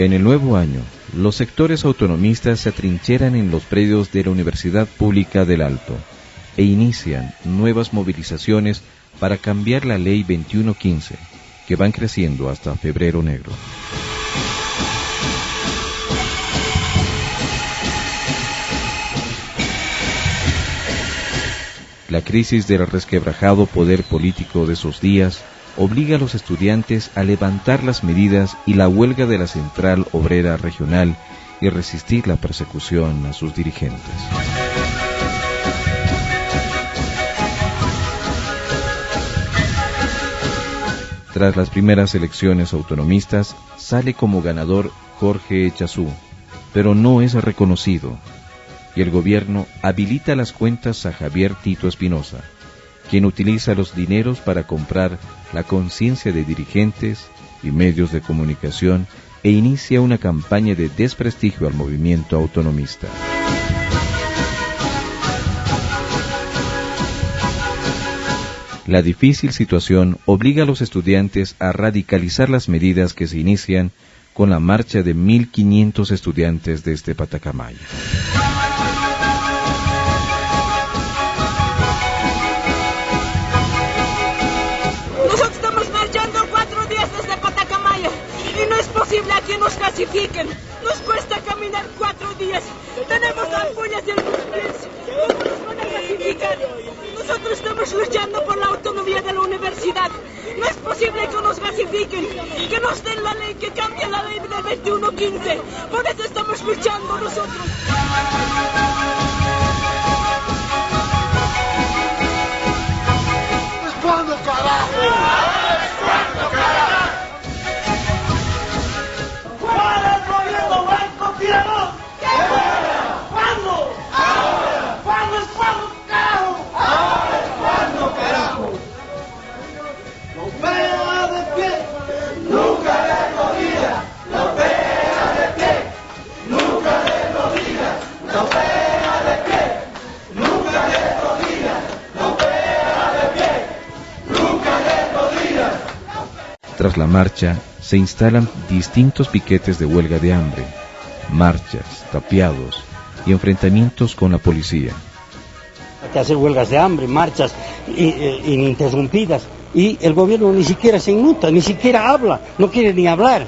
Speaker 3: En el nuevo año, los sectores autonomistas se atrincheran en los predios de la Universidad Pública del Alto e inician nuevas movilizaciones para cambiar la Ley 2115, que van creciendo hasta Febrero Negro. La crisis del resquebrajado poder político de esos días obliga a los estudiantes a levantar las medidas y la huelga de la Central Obrera Regional y resistir la persecución a sus dirigentes. Tras las primeras elecciones autonomistas, sale como ganador Jorge Echazú, pero no es reconocido, y el gobierno habilita las cuentas a Javier Tito Espinosa, quien utiliza los dineros para comprar la conciencia de dirigentes y medios de comunicación e inicia una campaña de desprestigio al movimiento autonomista. La difícil situación obliga a los estudiantes a radicalizar las medidas que se inician con la marcha de 1.500 estudiantes desde Patacamaya.
Speaker 2: Nosotros estamos marchando 4 días desde Patacamaya y no es posible que nos clasifiquen. Nos cuesta caminar 4 días. Tenemos ampollas en los pies. ¿Cómo nos van a clasificar? Nosotros estamos luchando por la autonomía de la universidad. No es posible que nos clasifiquen, que nos den la ley, que cambie la ley de 2115. Por eso estamos luchando nosotros.
Speaker 18: ¿Cuándo, carajo? ¿Cuándo, carajo? ¿Cuál es el gobierno blanco tirador? ¿Cuándo? Ahora. ¿Cuándo es cuándo, carajo? Ahora es cuándo, carajo. Los vea de pie, nunca de rodillas. Los vea de pie, nunca de rodillas. Los vea de pie, nunca de rodillas. Los vea de pie, nunca de rodillas.
Speaker 3: Tras la marcha, se instalan distintos piquetes de huelga de hambre, marchas, tapiados y enfrentamientos con la policía.
Speaker 4: Que hacer huelgas de hambre, marchas ininterrumpidas, y el gobierno ni siquiera se inmuta, ni siquiera habla, no quiere ni hablar.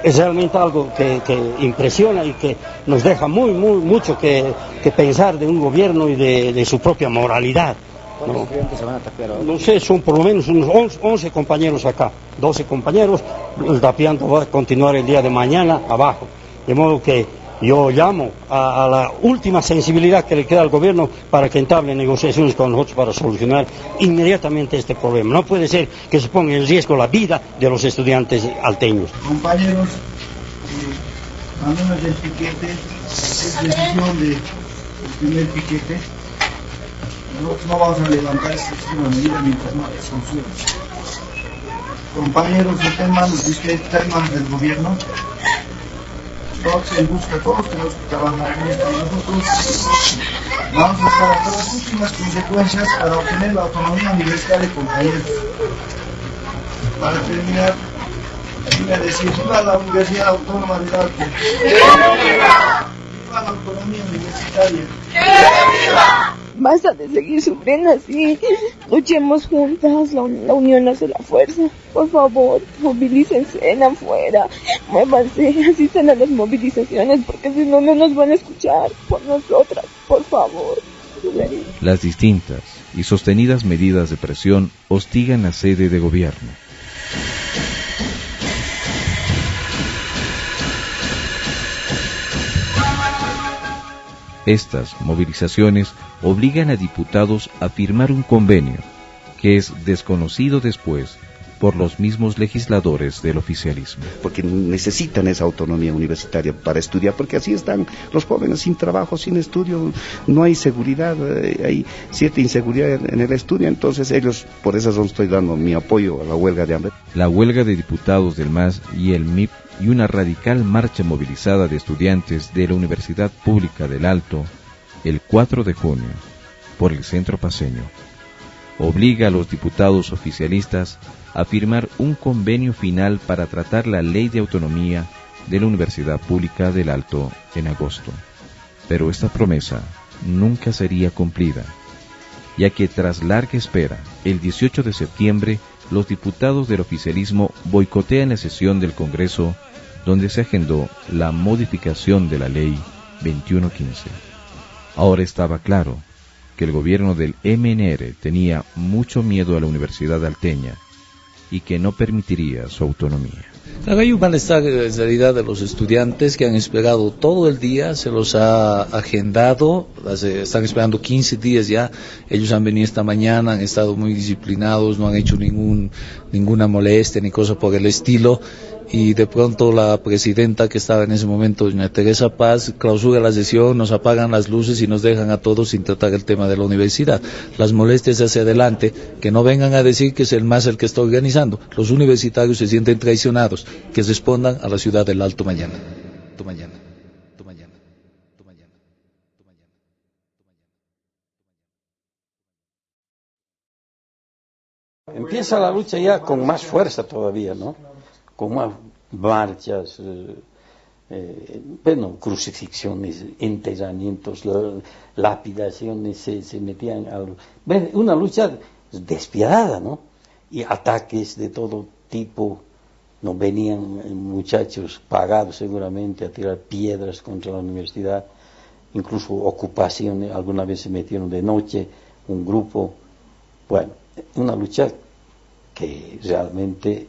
Speaker 4: Es realmente algo que impresiona y que nos deja mucho que pensar de un gobierno y de su propia moralidad.
Speaker 11: ¿Cuántos estudiantes se van a tapear ahora?
Speaker 4: No sé, son por lo menos unos 11 compañeros acá, 12 compañeros, el tapeando va a continuar el día de mañana abajo. De modo que yo llamo a la última sensibilidad que le queda al gobierno para que entable negociaciones con nosotros para solucionar inmediatamente este problema. No puede ser que se ponga en riesgo la vida de los estudiantes alteños.
Speaker 22: Compañeros, mañana del piquete, es decisión del primer piquete. Nosotros no vamos a levantar esta medida mientras no se solucione. Compañeros, está en manos de ustedes, está en manos del gobierno. Todos en busca, todos tenemos que trabajar en esto. Nosotros vamos a estar hasta las últimas consecuencias para obtener la autonomía universitaria, compañeros. Para terminar, voy a decir, viva la Universidad Autónoma del Alto. ¡Viva la autonomía universitaria!
Speaker 2: ¡Viva! Basta de seguir sufriendo así. Luchemos juntas, la unión hace la fuerza. Por favor, movilícense en afuera, muévanse, asistan a las movilizaciones, porque si no, no nos van a escuchar. Por nosotras, por favor.
Speaker 3: Las distintas y sostenidas medidas de presión hostigan la sede de gobierno. Estas movilizaciones obligan a diputados a firmar un convenio que es desconocido después por los mismos legisladores del oficialismo.
Speaker 23: Porque necesitan esa autonomía universitaria para estudiar, porque así están los jóvenes sin trabajo, sin estudio, no hay seguridad, hay cierta inseguridad en el estudio, entonces ellos, por esa razón estoy dando mi apoyo a la huelga de hambre.
Speaker 3: La huelga de diputados del MAS y el MIP y una radical marcha movilizada de estudiantes de la Universidad Pública del Alto, el 4 de junio, por el centro paceño, obliga a los diputados oficialistas a firmar un convenio final para tratar la ley de autonomía de la Universidad Pública del Alto en agosto. Pero esta promesa nunca sería cumplida, ya que tras larga espera, el 18 de septiembre, los diputados del oficialismo boicotean la sesión del Congreso, donde se agendó la modificación de la Ley 2115. Ahora estaba claro que el gobierno del MNR tenía mucho miedo a la Universidad Alteña y que no permitiría su autonomía.
Speaker 1: Hay un malestar en realidad de los estudiantes que han esperado todo el día, se los ha agendado, están esperando 15 días ya, ellos han venido esta mañana, han estado muy disciplinados, no han hecho ninguna molestia ni cosa por el estilo, y de pronto la presidenta que estaba en ese momento, doña Teresa Paz, clausura la sesión, nos apagan las luces y nos dejan a todos sin tratar el tema de la universidad. Las molestias hacia adelante, que no vengan a decir que es el MAS el que está organizando. Los universitarios se sienten traicionados, que respondan a la ciudad del Alto mañana.
Speaker 19: Empieza la lucha ya con más fuerza todavía, ¿no? Con más marchas, crucifixiones, enterramientos, lapidaciones, se metían una lucha despiadada, ¿no? Y ataques de todo tipo, no venían muchachos pagados seguramente a tirar piedras contra la universidad, incluso ocupaciones, alguna vez se metieron de noche, un grupo, bueno, una lucha que realmente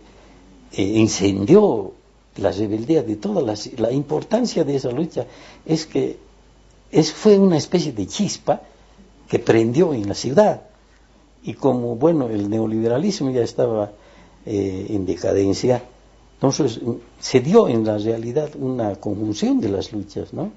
Speaker 19: incendió la rebeldía de todas la importancia de esa lucha es que fue una especie de chispa que prendió en la ciudad, y como el neoliberalismo ya estaba en decadencia, entonces se dio en la realidad una conjunción de las luchas, ¿no?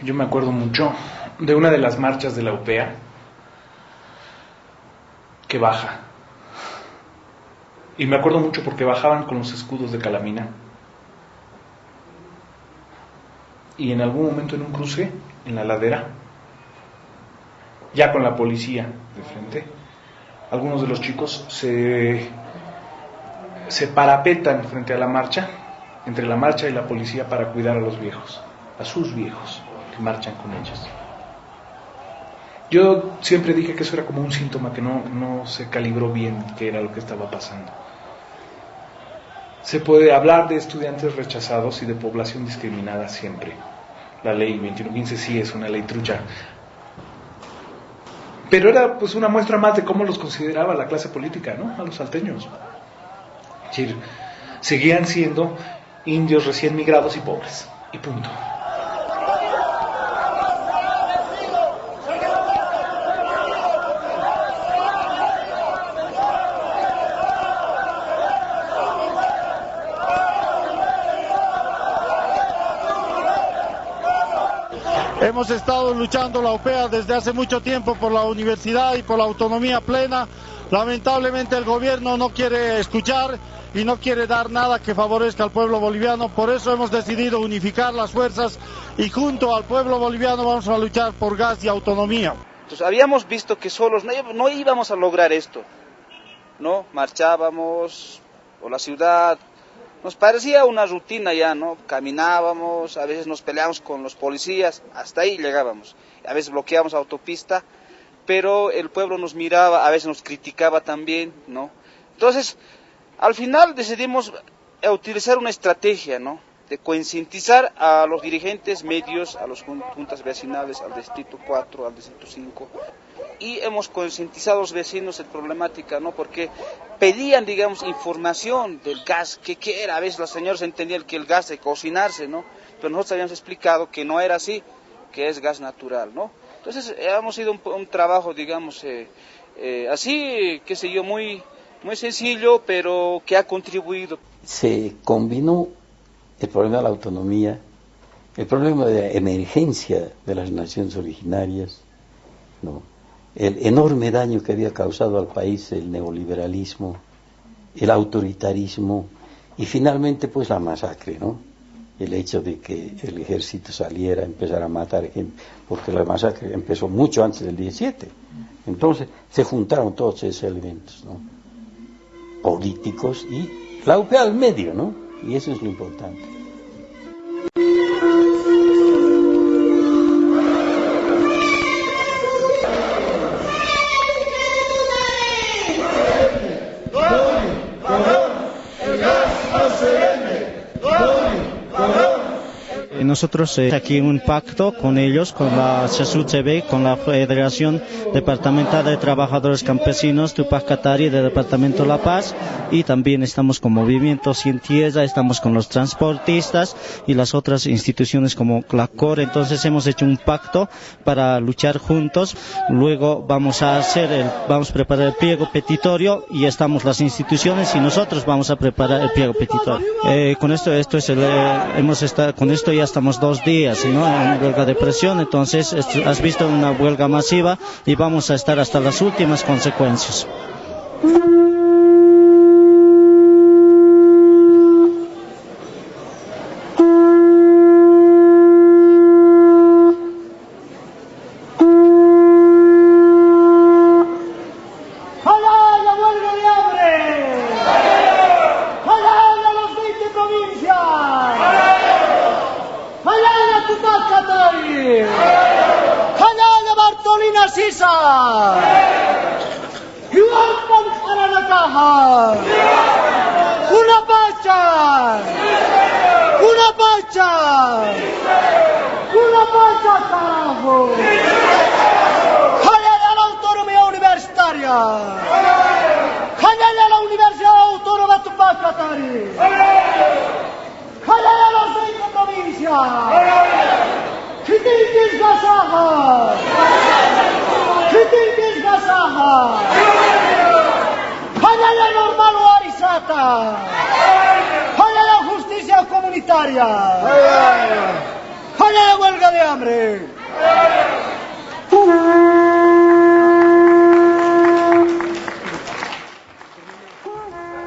Speaker 6: Yo me acuerdo mucho de una de las marchas de la UPEA que baja. Y me acuerdo mucho porque bajaban con los escudos de Calamina. Y en algún momento en un cruce, en la ladera, ya con la policía de frente, algunos de los chicos se parapetan frente a la marcha, entre la marcha y la policía, para cuidar a los viejos, a sus viejos que marchan con ellos. Yo siempre dije que eso era como un síntoma que no se calibró bien qué era lo que estaba pasando. Se puede hablar de estudiantes rechazados y de población discriminada siempre. La ley 2115 sí es una ley trucha. Pero era pues una muestra más de cómo los consideraba la clase política, ¿no? A los salteños. Es decir, seguían siendo indios recién migrados y pobres. Y punto.
Speaker 16: Hemos estado luchando la UPEA desde hace mucho tiempo por la universidad y por la autonomía plena. Lamentablemente el gobierno no quiere escuchar y no quiere dar nada que favorezca al pueblo boliviano. Por eso hemos decidido unificar las fuerzas y junto al pueblo boliviano vamos a luchar por gas y autonomía.
Speaker 9: Entonces habíamos visto que solos no íbamos a lograr esto, ¿no? Marchábamos por la ciudad. Nos parecía una rutina ya, ¿no? Caminábamos, a veces nos peleábamos con los policías, hasta ahí llegábamos. A veces bloqueábamos autopista, pero el pueblo nos miraba, a veces nos criticaba también, ¿no? Entonces, al final decidimos utilizar una estrategia, ¿no? De concientizar a los dirigentes medios, a las juntas vecinales, al distrito 4, al distrito 5, y hemos concientizado a los vecinos de problemática, ¿no? Porque pedían, digamos, información del gas, ¿qué era? A veces los señores entendían que el gas de cocinarse, ¿no? Pero nosotros habíamos explicado que no era así, que es gas natural, ¿no? Entonces hemos sido un trabajo, digamos, así, qué sé yo, muy sencillo, pero que ha contribuido.
Speaker 19: Se combinó el problema de la autonomía, el problema de la emergencia de las naciones originarias, ¿no?, el enorme daño que había causado al país el neoliberalismo, el autoritarismo y finalmente pues la masacre, ¿no? El hecho de que el ejército saliera a empezar a matar gente, porque la masacre empezó mucho antes del 17. Entonces se juntaron todos esos elementos, ¿no?, políticos y la UP al medio, ¿no? Y eso es lo importante.
Speaker 21: Nosotros aquí un pacto con ellos, con la CSUCB, con la Federación Departamental de Trabajadores Campesinos Tupac Katari del Departamento La Paz, y también estamos con Movimiento Sin Tierra, estamos con los transportistas y las otras instituciones como la COR. Entonces hemos hecho un pacto para luchar juntos. Luego vamos a preparar el pliego petitorio y estamos las instituciones y nosotros vamos a preparar el pliego petitorio. Con esto ya estamos 2 días, ¿no?, en huelga de presión. Entonces has visto una huelga masiva y vamos a estar hasta las últimas consecuencias.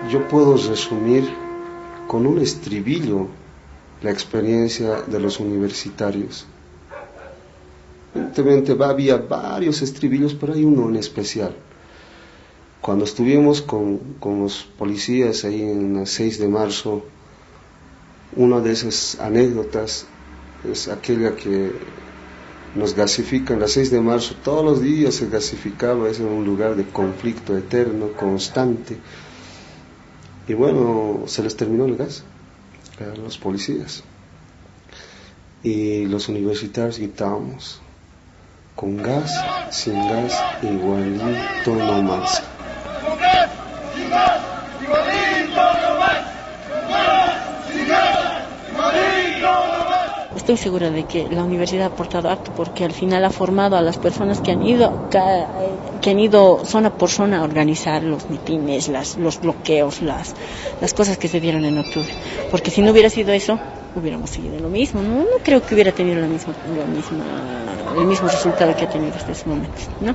Speaker 8: Yo puedo resumir con un estribillo la experiencia de los universitarios. Evidentemente había varios estribillos, pero hay uno en especial. Cuando estuvimos con los policías ahí en el 6 de marzo, una de esas anécdotas es aquella que nos gasifican. El 6 de marzo todos los días se gasificaba, es un lugar de conflicto eterno, constante. Y bueno, se les terminó el gas a los policías. Y los universitarios gritábamos, con gas, sin gas, igualito no más.
Speaker 7: Estoy segura de que la universidad ha aportado harto, porque al final ha formado a las personas que han ido zona por zona a organizar los mitines, los bloqueos, las cosas que se dieron en octubre. Porque si no hubiera sido eso, hubiéramos seguido lo mismo. No creo que hubiera tenido el mismo resultado que ha tenido hasta ese momento, ¿no?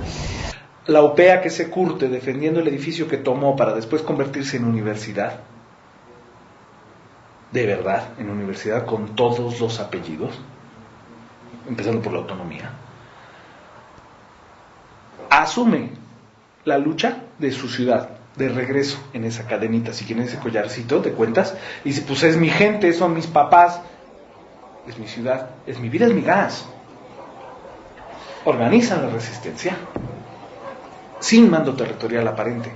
Speaker 6: La UPEA que se curte defendiendo el edificio que tomó para después convertirse en universidad, de verdad, en universidad con todos los apellidos, empezando por la autonomía, asume la lucha de su ciudad, de regreso en esa cadenita, si quieren ese collarcito de cuentas, y dice, pues es mi gente, son mis papás, es mi ciudad, es mi vida, es mi gas. Organizan la resistencia sin mando territorial aparente,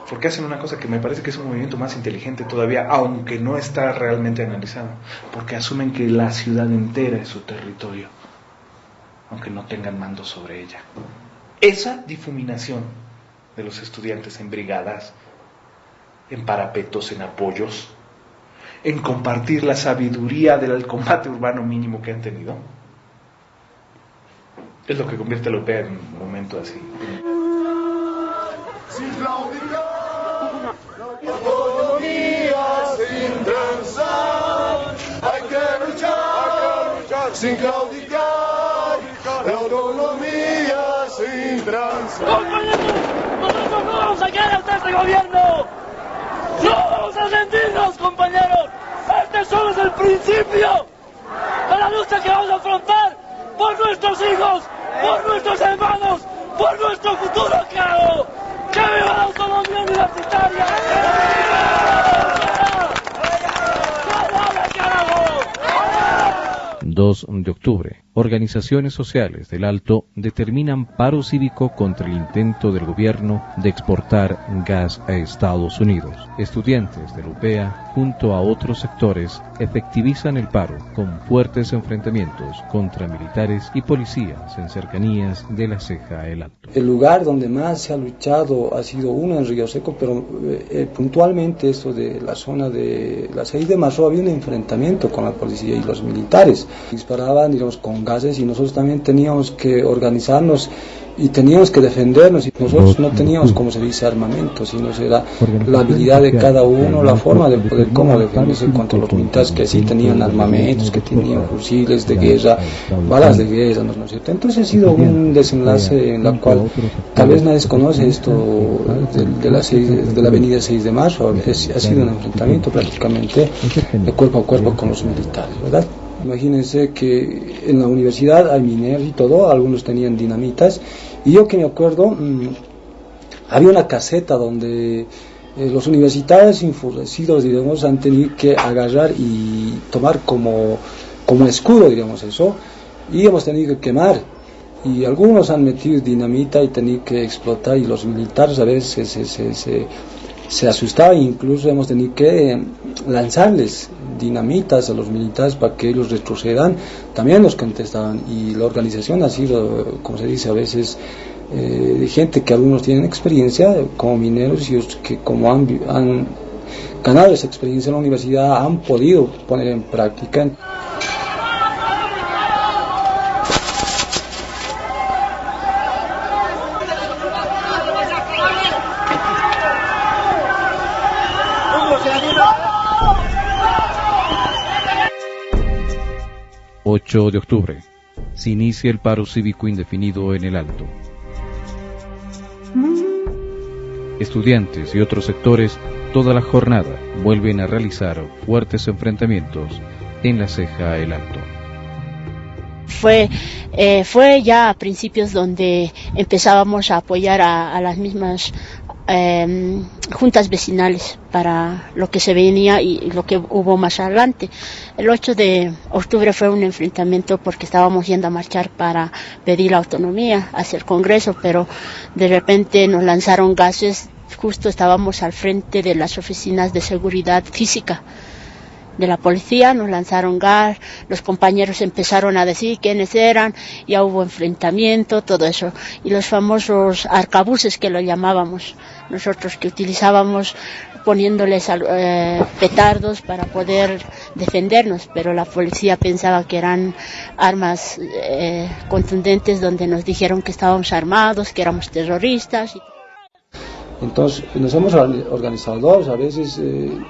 Speaker 6: porque hacen una cosa que me parece que es un movimiento más inteligente todavía, aunque no está realmente analizado, porque asumen que la ciudad entera es su territorio, aunque no tengan mando sobre ella. Esa difuminación de los estudiantes en brigadas, en parapetos, en apoyos, en compartir la sabiduría del combate urbano mínimo que han tenido, Es lo que convierte a Upea en un momento así.
Speaker 18: Sin claudicar, autonomía sin transar, hay que luchar, sin claudicar, la autonomía sin transar.
Speaker 5: ¡Compañeros! ¡Nosotros no vamos a quedar hasta este gobierno! ¡No vamos a rendirnos, compañeros! ¡Este solo es el principio de la lucha que vamos a afrontar por nuestros hijos, por nuestros hermanos, por nuestro futuro, claro! ¡Que viva la autonomía universitaria!
Speaker 3: 2 de octubre. Organizaciones sociales del Alto determinan paro cívico contra el intento del gobierno de exportar gas a Estados Unidos. Estudiantes de la UPEA, junto a otros sectores, efectivizan el paro con fuertes enfrentamientos contra militares y policías en cercanías de la Ceja El Alto.
Speaker 14: El lugar donde más se ha luchado ha sido uno en Río Seco, pero puntualmente esto de la zona de la 6 de marzo había un enfrentamiento con la policía y los militares. Disparaban, digamos, con gases y nosotros también teníamos que organizarnos y teníamos que defendernos y nosotros no teníamos, como se dice, armamento, sino era la habilidad de cada uno, la forma de poder cómo defenderse contra los militares que sí tenían armamentos, que tenían fusiles de guerra, balas de guerra, ¿no es cierto? Entonces ha sido un desenlace en la cual tal vez nadie conoce esto de la avenida 6 de marzo, ha sido un enfrentamiento prácticamente de cuerpo a cuerpo con los militares, ¿verdad? Imagínense que en la universidad hay mineros y todo, algunos tenían dinamitas, y yo que me acuerdo, había una caseta donde los universitarios enfurecidos, digamos, han tenido que agarrar y tomar como escudo, digamos eso, y hemos tenido que quemar, y algunos han metido dinamita y tenido que explotar, y los militares a veces se asustaban, incluso hemos tenido que lanzarles dinamitas a los militares para que ellos retrocedan, también los contestaban, y la organización ha sido, como se dice a veces, de gente que algunos tienen experiencia como mineros y otros que como han ganado esa experiencia en la universidad han podido poner en práctica.
Speaker 3: De octubre, se inicia el paro cívico indefinido en el Alto. Estudiantes y otros sectores toda la jornada vuelven a realizar fuertes enfrentamientos en la Ceja El Alto.
Speaker 7: Fue ya a principios donde empezábamos a apoyar a las mismas juntas vecinales para lo que se venía y lo que hubo más adelante. El 8 de octubre fue un enfrentamiento porque estábamos yendo a marchar para pedir la autonomía hacia el Congreso, pero de repente nos lanzaron gases, justo estábamos al frente de las oficinas de seguridad física de la policía, nos lanzaron gas, los compañeros empezaron a decir quiénes eran, ya hubo enfrentamiento, todo eso, y los famosos arcabuces que lo llamábamos, nosotros que utilizábamos poniéndoles petardos para poder defendernos, pero la policía pensaba que eran armas contundentes, donde nos dijeron que estábamos armados, que éramos terroristas.
Speaker 14: Entonces nos hemos organizado a veces,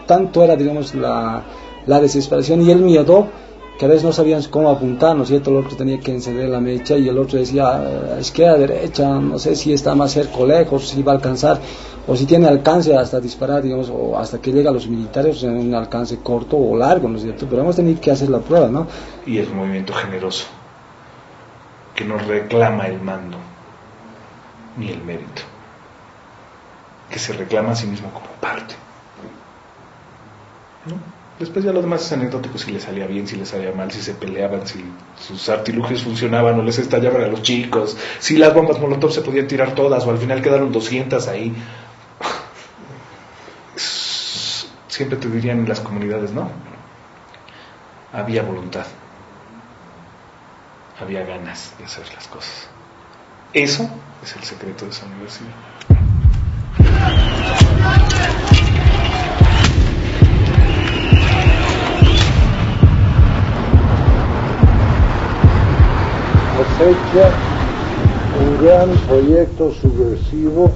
Speaker 14: tanto era, digamos, la desesperación y el miedo, que a veces no sabíamos cómo apuntar, ¿no es cierto? El otro tenía que encender la mecha y el otro decía izquierda, derecha, no sé si está más cerca o lejos, si va a alcanzar, o si tiene alcance hasta disparar, digamos, o hasta que llega a los militares en un alcance corto o largo, ¿no es cierto? Pero hemos tenido que hacer la prueba, ¿no?
Speaker 6: Y es un movimiento generoso, que no reclama el mando, ni el mérito, que se reclama a sí mismo como parte, ¿no? Después ya lo demás es anecdótico, si les salía bien, si les salía mal, si se peleaban, si sus artilugios funcionaban o les estallaban a los chicos, si las bombas molotov se podían tirar todas o al final quedaron 200 ahí. Siempre te dirían en las comunidades, ¿no? Había voluntad, había ganas de hacer las cosas. Eso es el secreto de esa universidad.
Speaker 22: Cosecha
Speaker 13: un gran proyecto subversivo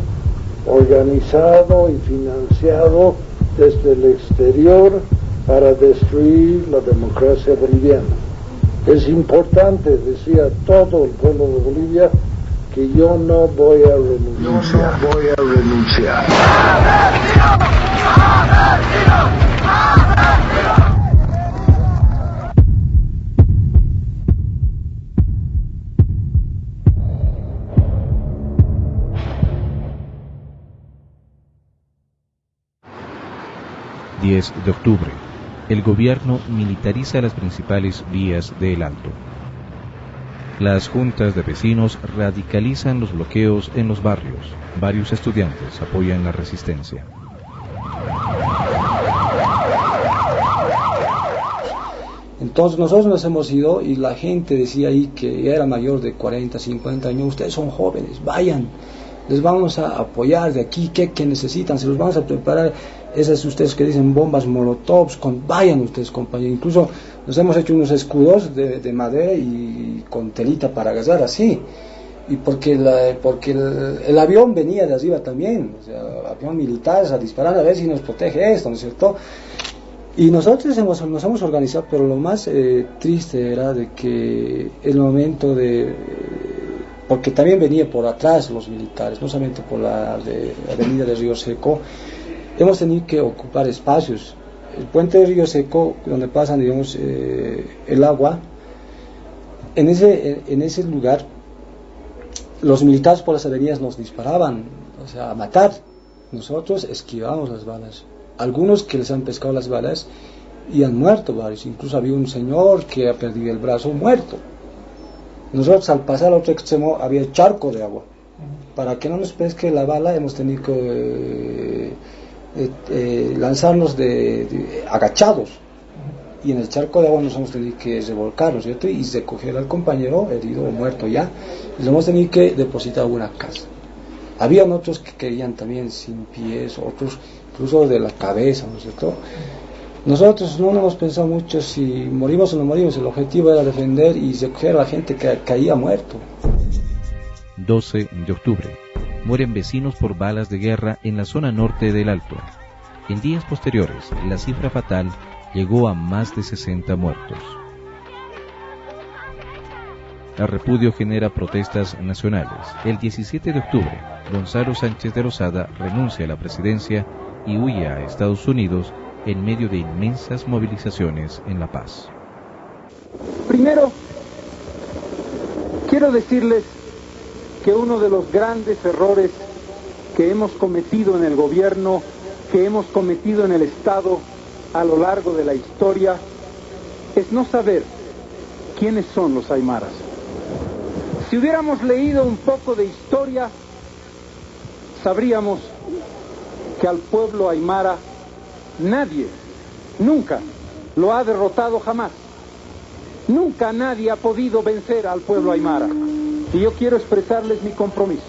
Speaker 13: organizado y financiado desde el exterior para destruir la democracia boliviana. Es importante, decía todo el pueblo de Bolivia, que yo no voy a renunciar.
Speaker 3: 10 de octubre. El gobierno militariza las principales vías de El Alto. Las juntas de vecinos radicalizan los bloqueos en los barrios. Varios estudiantes apoyan la resistencia.
Speaker 14: Entonces nosotros nos hemos ido y la gente decía ahí que era mayor de 40, 50 años, ustedes son jóvenes, vayan, les vamos a apoyar de aquí, ¿qué necesitan? Se los vamos a preparar, esas ustedes que dicen bombas molotovs, vayan ustedes compañeros, incluso nos hemos hecho unos escudos de madera y con telita para agarrar así, y porque el avión venía de arriba también, o sea, avión militar a disparar a ver si nos protege esto, ¿no es cierto? Y nosotros nos hemos organizado, pero lo más triste era de que el momento porque también venía por atrás los militares, no solamente por la avenida de Río Seco, hemos tenido que ocupar espacios. El puente de Río Seco, donde pasan, digamos, el agua, en ese lugar, los militares por las avenidas nos disparaban, o sea, a matar. Nosotros esquivamos las balas. Algunos que les han pescado las balas y han muerto varios. Incluso había un señor que ha perdido el brazo muerto. Nosotros al pasar al otro extremo había charco de agua. Para que no nos pesque la bala hemos tenido que lanzarnos agachados. Y en el charco de agua nos hemos tenido que revolcar, ¿no es cierto? Y recoger al compañero herido o muerto ya. Y lo hemos tenido que depositar en una casa. Habían otros que querían también sin pies, otros incluso de la cabeza, ¿no es cierto? Nosotros no hemos pensado mucho si morimos o no morimos, el objetivo era defender y recoger a la gente que caía muerto.
Speaker 3: 12 de octubre. Mueren vecinos por balas de guerra en la zona norte del Alto. En días posteriores, la cifra fatal llegó a más de 60 muertos. El repudio genera protestas nacionales. El 17 de octubre, Gonzalo Sánchez de Lozada renuncia a la presidencia y huye a Estados Unidos en medio de inmensas movilizaciones en La Paz.
Speaker 15: Primero, quiero decirles que uno de los grandes errores que hemos cometido en el gobierno, que hemos cometido en el Estado a lo largo de la historia, es no saber quiénes son los aymaras. Si hubiéramos leído un poco de historia, sabríamos que al pueblo aymara nadie, nunca, lo ha derrotado jamás. Nunca nadie ha podido vencer al pueblo aymara. Y yo quiero expresarles mi compromiso.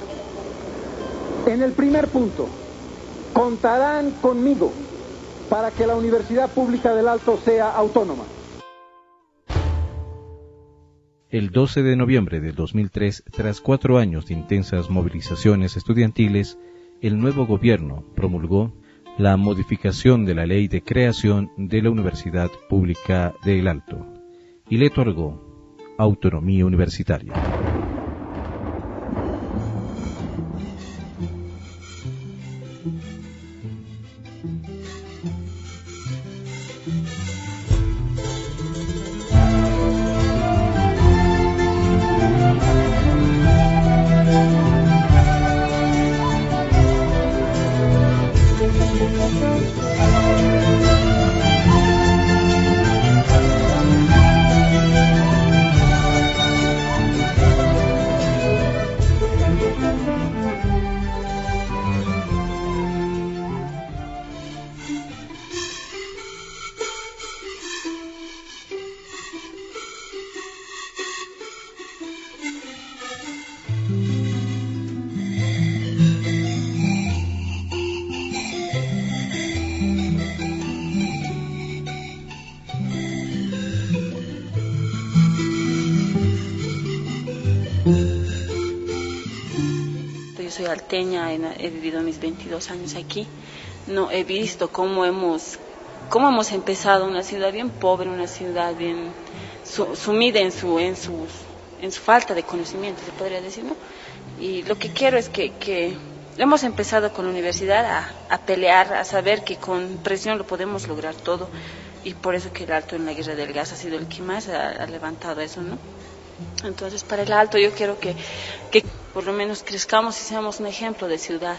Speaker 15: En el primer punto, contarán conmigo para que la Universidad Pública del Alto sea autónoma.
Speaker 3: El 12 de noviembre del 2003, tras 4 años de intensas movilizaciones estudiantiles, el nuevo gobierno promulgó la modificación de la ley de creación de la Universidad Pública del Alto y le otorgó autonomía universitaria.
Speaker 7: soy alteña, he vivido mis 22 años aquí, no he visto cómo hemos empezado una ciudad bien pobre, una ciudad bien sumida en su falta de conocimiento, se podría decir, ¿no? Y lo que quiero es que hemos empezado con la universidad a pelear, a saber que con presión lo podemos lograr todo, y por eso que el Alto en la Guerra del Gas ha sido el que más ha levantado eso, ¿no? Entonces, para el Alto yo quiero que por lo menos crezcamos y seamos un ejemplo de ciudad.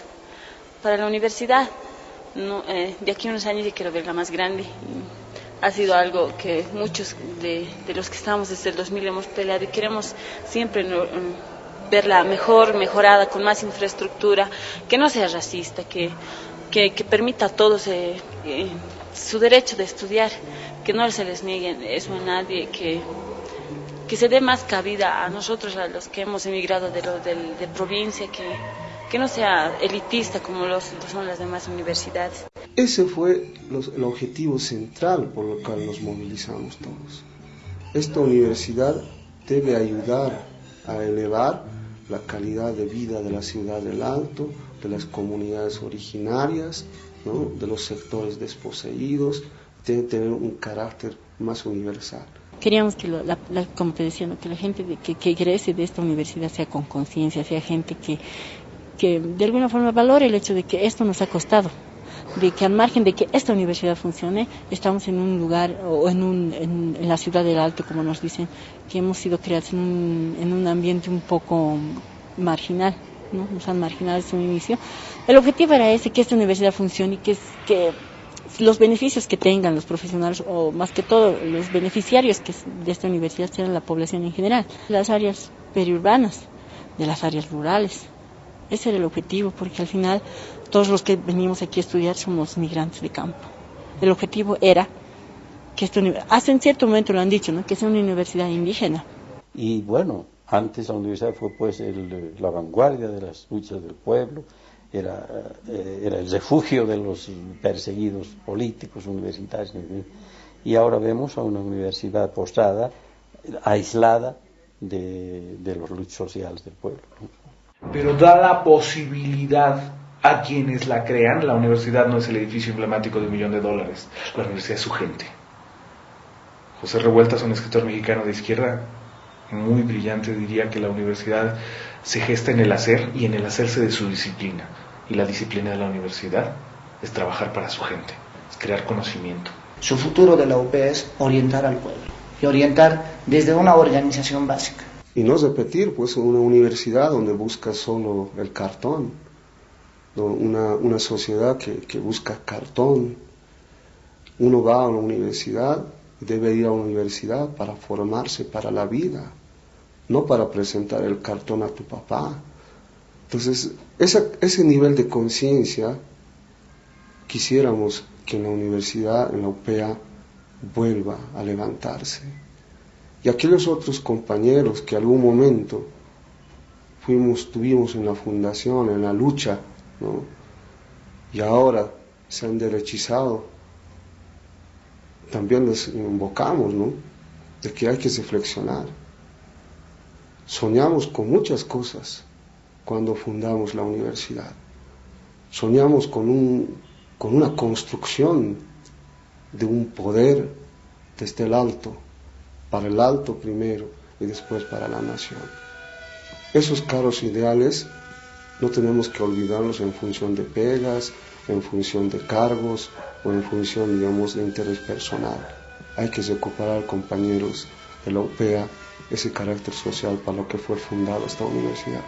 Speaker 7: Para la universidad, no, de aquí a unos años yo quiero verla más grande. Ha sido algo que muchos de los que estamos desde el 2000 hemos peleado y queremos siempre verla mejorada, con más infraestructura, que no sea racista, que permita a todos su derecho de estudiar, que no se les niegue eso a nadie, que se dé más cabida a nosotros, a los que hemos emigrado de provincia, que no sea elitista como son las demás universidades.
Speaker 8: Ese fue el objetivo central por lo cual nos movilizamos todos. Esta universidad debe ayudar a elevar la calidad de vida de la ciudad del Alto, de las comunidades originarias, ¿no?, de los sectores desposeídos, debe tener un carácter más universal.
Speaker 7: Queríamos que, como te decía, ¿no?, que la gente que egrese de esta universidad sea con conciencia, sea gente que de alguna forma valore el hecho de que esto nos ha costado, de que al margen de que esta universidad funcione, estamos en un lugar o en la ciudad del Alto, como nos dicen, que hemos sido creados en un ambiente un poco marginal, ¿no? Nos han marginado desde un inicio. El objetivo era ese, que esta universidad funcione y que los beneficios que tengan los profesionales, o más que todo los beneficiarios de esta universidad, sean la población en general, las áreas periurbanas, de las áreas rurales. Ese era el objetivo, porque al final todos los que venimos aquí a estudiar somos migrantes de campo. El objetivo era que hasta en cierto momento lo han dicho, ¿no?, que sea una universidad indígena.
Speaker 19: Y bueno, antes la universidad fue pues la vanguardia de las luchas del pueblo, era el refugio de los perseguidos políticos universitarios, y ahora vemos a una universidad postrada, aislada de los luchas sociales del pueblo, ¿no?
Speaker 6: Pero da la posibilidad a quienes la crean. La universidad no es el edificio emblemático de $1 millón, la universidad es su gente. José Revueltas, un escritor mexicano de izquierda muy brillante, diría que la universidad se gesta en el hacer y en el hacerse de su disciplina, y la disciplina de la universidad es trabajar para su gente, es crear conocimiento.
Speaker 10: Su futuro de la UP es orientar al pueblo, y orientar desde una organización básica.
Speaker 8: Y no repetir pues una universidad donde busca solo el cartón, ¿no? Una sociedad que busca cartón. Uno va a una universidad, debe ir a una universidad para formarse para la vida, no para presentar el cartón a tu papá. Entonces, ese nivel de conciencia quisiéramos que en la universidad, en la UPEA, vuelva a levantarse. Y aquellos otros compañeros que algún momento tuvimos en la fundación, en la lucha, ¿no?, y ahora se han derechizado, también les invocamos, ¿no?, de que hay que reflexionar. Soñamos con muchas cosas cuando fundamos la universidad. Soñamos con una construcción de un poder desde el Alto, para el Alto primero y después para la nación. Esos caros ideales no tenemos que olvidarlos en función de pegas, en función de cargos o en función, digamos, de interés personal. Hay que recuperar, compañeros de la UPEA, ese carácter social para lo que fue fundada esta universidad.